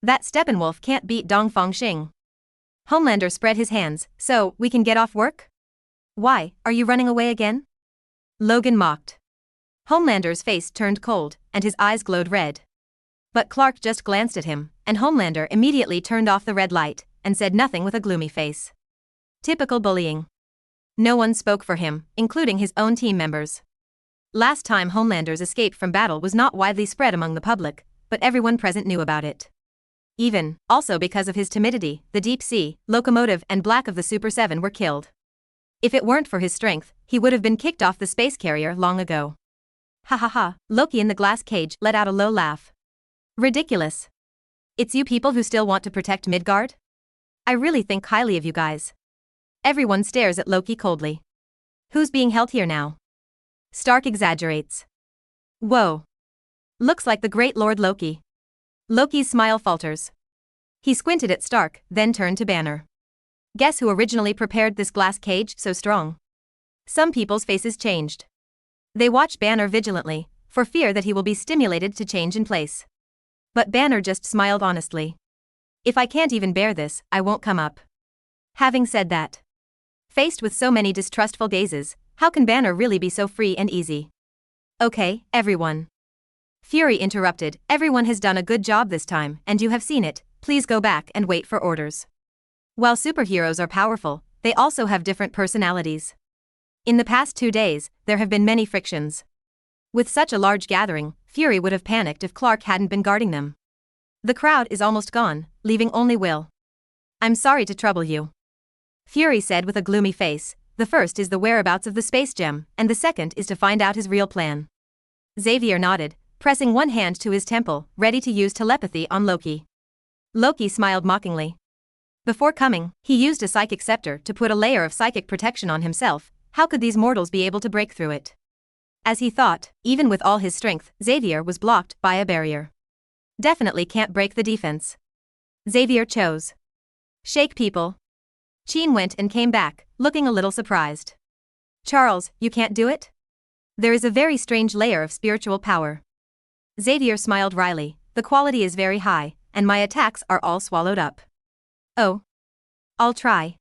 That Steppenwolf can't beat Dongfang Xing. Homelander spread his hands, so, we can get off work? Why, are you running away again? Logan mocked. Homelander's face turned cold, and his eyes glowed red. But Clark just glanced at him, and Homelander immediately turned off the red light, and said nothing with a gloomy face. Typical bullying. No one spoke for him, including his own team members. Last time Homelander's escape from battle was not widely spread among the public, but everyone present knew about it. Even, also because of his timidity, the Deep Sea, Locomotive and Black of the Super 7 were killed. If it weren't for his strength, he would have been kicked off the space carrier long ago. Ha ha ha, Loki in the glass cage let out a low laugh. Ridiculous. It's you people who still want to protect Midgard? I really think highly of you guys. Everyone stares at Loki coldly. Who's being held here now? Stark exaggerates. Whoa. Looks like the great Lord Loki. Loki's smile falters. He squinted at Stark, then turned to Banner. Guess who originally prepared this glass cage so strong? Some people's faces changed. They watch Banner vigilantly, for fear that he will be stimulated to change in place. But Banner just smiled honestly. If I can't even bear this, I won't come up. Having said that, faced with so many distrustful gazes, how can Banner really be so free and easy? Okay, everyone. Fury interrupted, everyone has done a good job this time, and you have seen it, please go back and wait for orders. While superheroes are powerful, they also have different personalities. In the past 2 days, there have been many frictions. With such a large gathering, Fury would have panicked if Clark hadn't been guarding them. The crowd is almost gone, leaving only Will. I'm sorry to trouble you, Fury said with a gloomy face. The first is the whereabouts of the space gem, and the second is to find out his real plan. Xavier nodded, pressing one hand to his temple, ready to use telepathy on Loki. Loki smiled mockingly. Before coming, he used a psychic scepter to put a layer of psychic protection on himself. How could these mortals be able to break through it? As he thought, even with all his strength, Xavier was blocked by a barrier. Definitely can't break the defense. Xavier chose. Shake people. Jean went and came back, looking a little surprised. Charles, you can't do it? There is a very strange layer of spiritual power. Xavier smiled wryly. The quality is very high, and my attacks are all swallowed up. Oh. I'll try.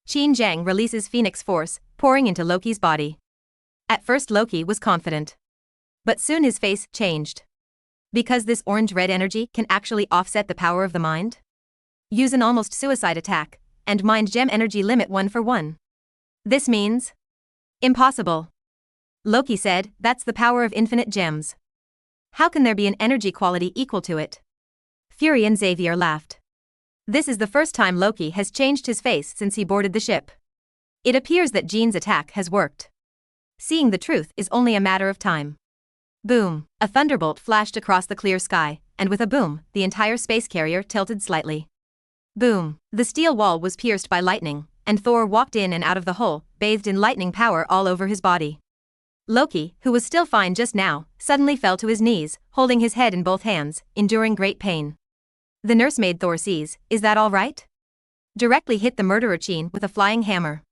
Qin Zhang releases Phoenix Force, pouring into Loki's body. At first Loki was confident. But soon his face changed. Because this orange-red energy can actually offset the power of the mind? Use an almost suicide attack, and mind gem energy limit 1 for 1. This means? Impossible. Loki said, that's the power of infinite gems. How can there be an energy quality equal to it? Fury and Xavier laughed. This is the first time Loki has changed his face since he boarded the ship. It appears that Jean's attack has worked. Seeing the truth is only a matter of time. Boom! A thunderbolt flashed across the clear sky, and with a boom, the entire space carrier tilted slightly. Boom! The steel wall was pierced by lightning, and Thor walked in and out of the hole, bathed in lightning power all over his body. Loki, who was still fine just now, suddenly fell to his knees, holding his head in both hands, enduring great pain. The nursemaid Thor sees, is that all right? Directly hit the murderer Jean with a flying hammer.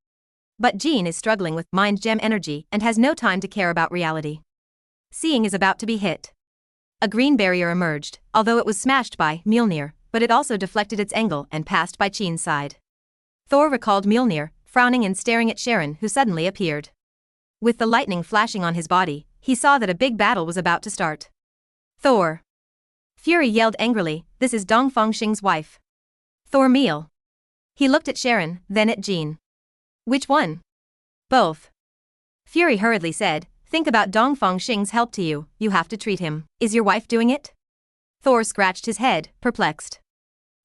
But Jean is struggling with mind gem energy and has no time to care about reality. Seeing is about to be hit. A green barrier emerged, although it was smashed by Mjolnir, but it also deflected its angle and passed by Jean's side. Thor recalled Mjolnir, frowning and staring at Sharon, who suddenly appeared. With the lightning flashing on his body, he saw that a big battle was about to start. Thor! Fury yelled angrily, this is Dongfang Xing's wife. Thor Meal. He looked at Sharon, then at Jean. Which one? Both. Fury hurriedly said, think about Dongfang Xing's help to you, you have to treat him. Is your wife doing it? Thor scratched his head, perplexed.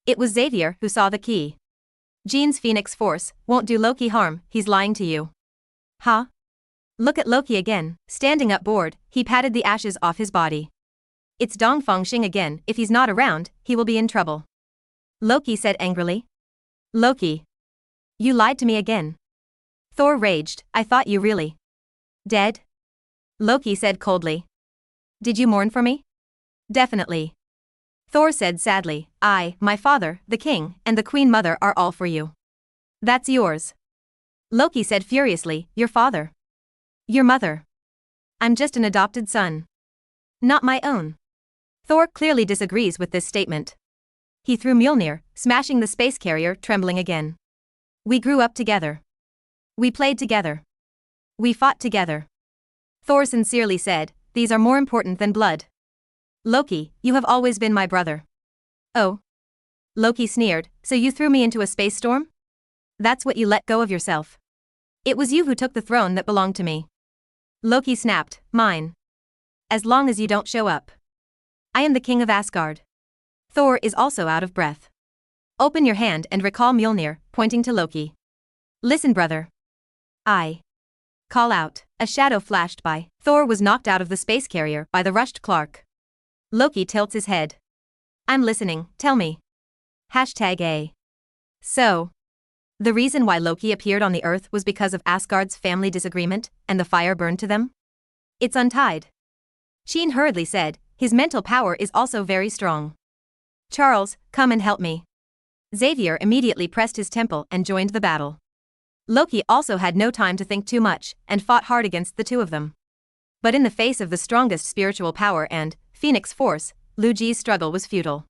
It was Xavier who saw the key. Jean's Phoenix Force won't do Loki harm, he's lying to you. Huh? Look at Loki again, standing up bored, he patted the ashes off his body. It's Dongfang Xing again, if he's not around, he will be in trouble. Loki said angrily. Loki. You lied to me again. Thor raged, I thought you really dead? Loki said coldly. Did you mourn for me? Definitely. Thor said sadly, I, my father, the king, and the queen mother are all for you. That's yours. Loki said furiously, your father. Your mother. I'm just an adopted son. Not my own. Thor clearly disagrees with this statement. He threw Mjolnir, smashing the space carrier, trembling again. We grew up together. We played together. We fought together. Thor sincerely said, these are more important than blood. Loki, you have always been my brother. Oh. Loki sneered, so you threw me into a space storm? That's what you let go of yourself. It was you who took the throne that belonged to me. Loki snapped, mine. As long as you don't show up. I am the king of Asgard. Thor is also out of breath. Open your hand and recall Mjolnir, pointing to Loki. Listen, brother. I call out. A shadow flashed by. Thor was knocked out of the space carrier by the rushed Clark. Loki tilts his head. I'm listening, tell me. #A. So. The reason why Loki appeared on the Earth was because of Asgard's family disagreement, and the fire burned to them? It's untied. Jean hurriedly said, his mental power is also very strong. Charles, come and help me. Xavier immediately pressed his temple and joined the battle. Loki also had no time to think too much, and fought hard against the two of them. But in the face of the strongest spiritual power and Phoenix Force, Lu Ji's struggle was futile.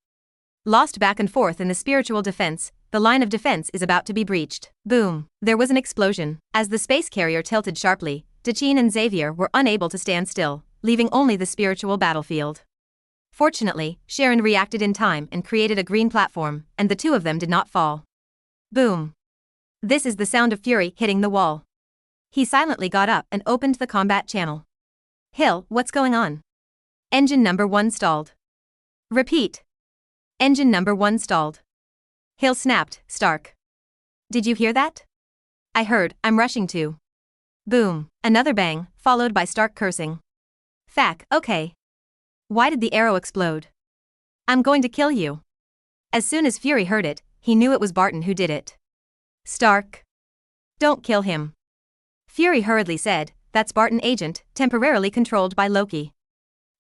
Lost back and forth in the spiritual defense, the line of defense is about to be breached. Boom! There was an explosion. As the space carrier tilted sharply, Jean and Xavier were unable to stand still, leaving only the spiritual battlefield. Fortunately, Sharon reacted in time and created a green platform, and the two of them did not fall. Boom. This is the sound of fury hitting the wall. He silently got up and opened the combat channel. Hill, what's going on? Engine number 1 stalled. Repeat. Engine number 1 stalled. Hill snapped, Stark. Did you hear that? I heard, I'm rushing to. Boom, another bang, followed by Stark cursing. Thack, okay. Why did the arrow explode? I'm going to kill you. As soon as Fury heard it, he knew it was Barton who did it. Stark. Don't kill him. Fury hurriedly said, that's Barton agent, temporarily controlled by Loki.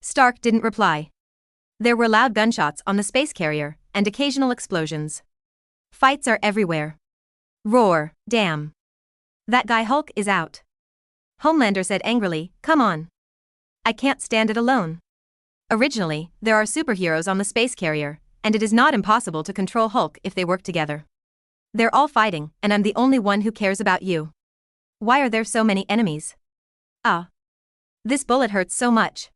Stark didn't reply. There were loud gunshots on the space carrier, and occasional explosions. Fights are everywhere. Roar, damn. That guy Hulk is out. Homelander said angrily, come on. I can't stand it alone. Originally, there are superheroes on the space carrier, and it is not impossible to control Hulk if they work together. They're all fighting, and I'm the only one who cares about you. Why are there so many enemies? This bullet hurts so much.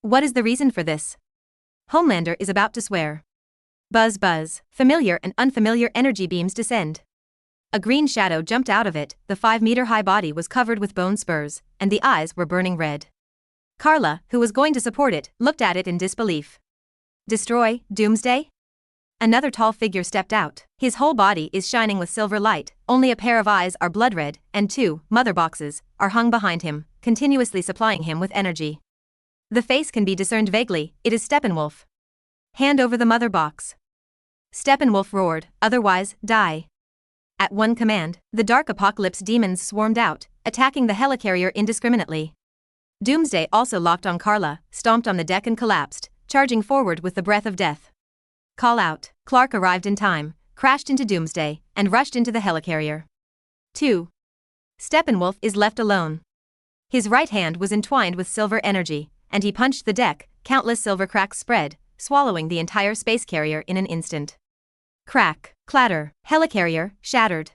What is the reason for this? Homelander is about to swear. Buzz buzz, familiar and unfamiliar energy beams descend. A green shadow jumped out of it, the 5-meter-high body was covered with bone spurs, and the eyes were burning red. Carla, who was going to support it, looked at it in disbelief. Destroy, Doomsday? Another tall figure stepped out. His whole body is shining with silver light, only a pair of eyes are blood red, and 2 mother boxes are hung behind him, continuously supplying him with energy. The face can be discerned vaguely, it is Steppenwolf. Hand over the mother box. Steppenwolf roared, otherwise, die. At one command, the Dark Apocalypse demons swarmed out, attacking the helicarrier indiscriminately. Doomsday also locked on Carla, stomped on the deck and collapsed, charging forward with the breath of death. Call out, Clark arrived in time, crashed into Doomsday, and rushed into the helicarrier. 2. Steppenwolf is left alone. His right hand was entwined with silver energy, and he punched the deck, countless silver cracks spread, swallowing the entire space carrier in an instant. Crack, clatter, helicarrier, shattered.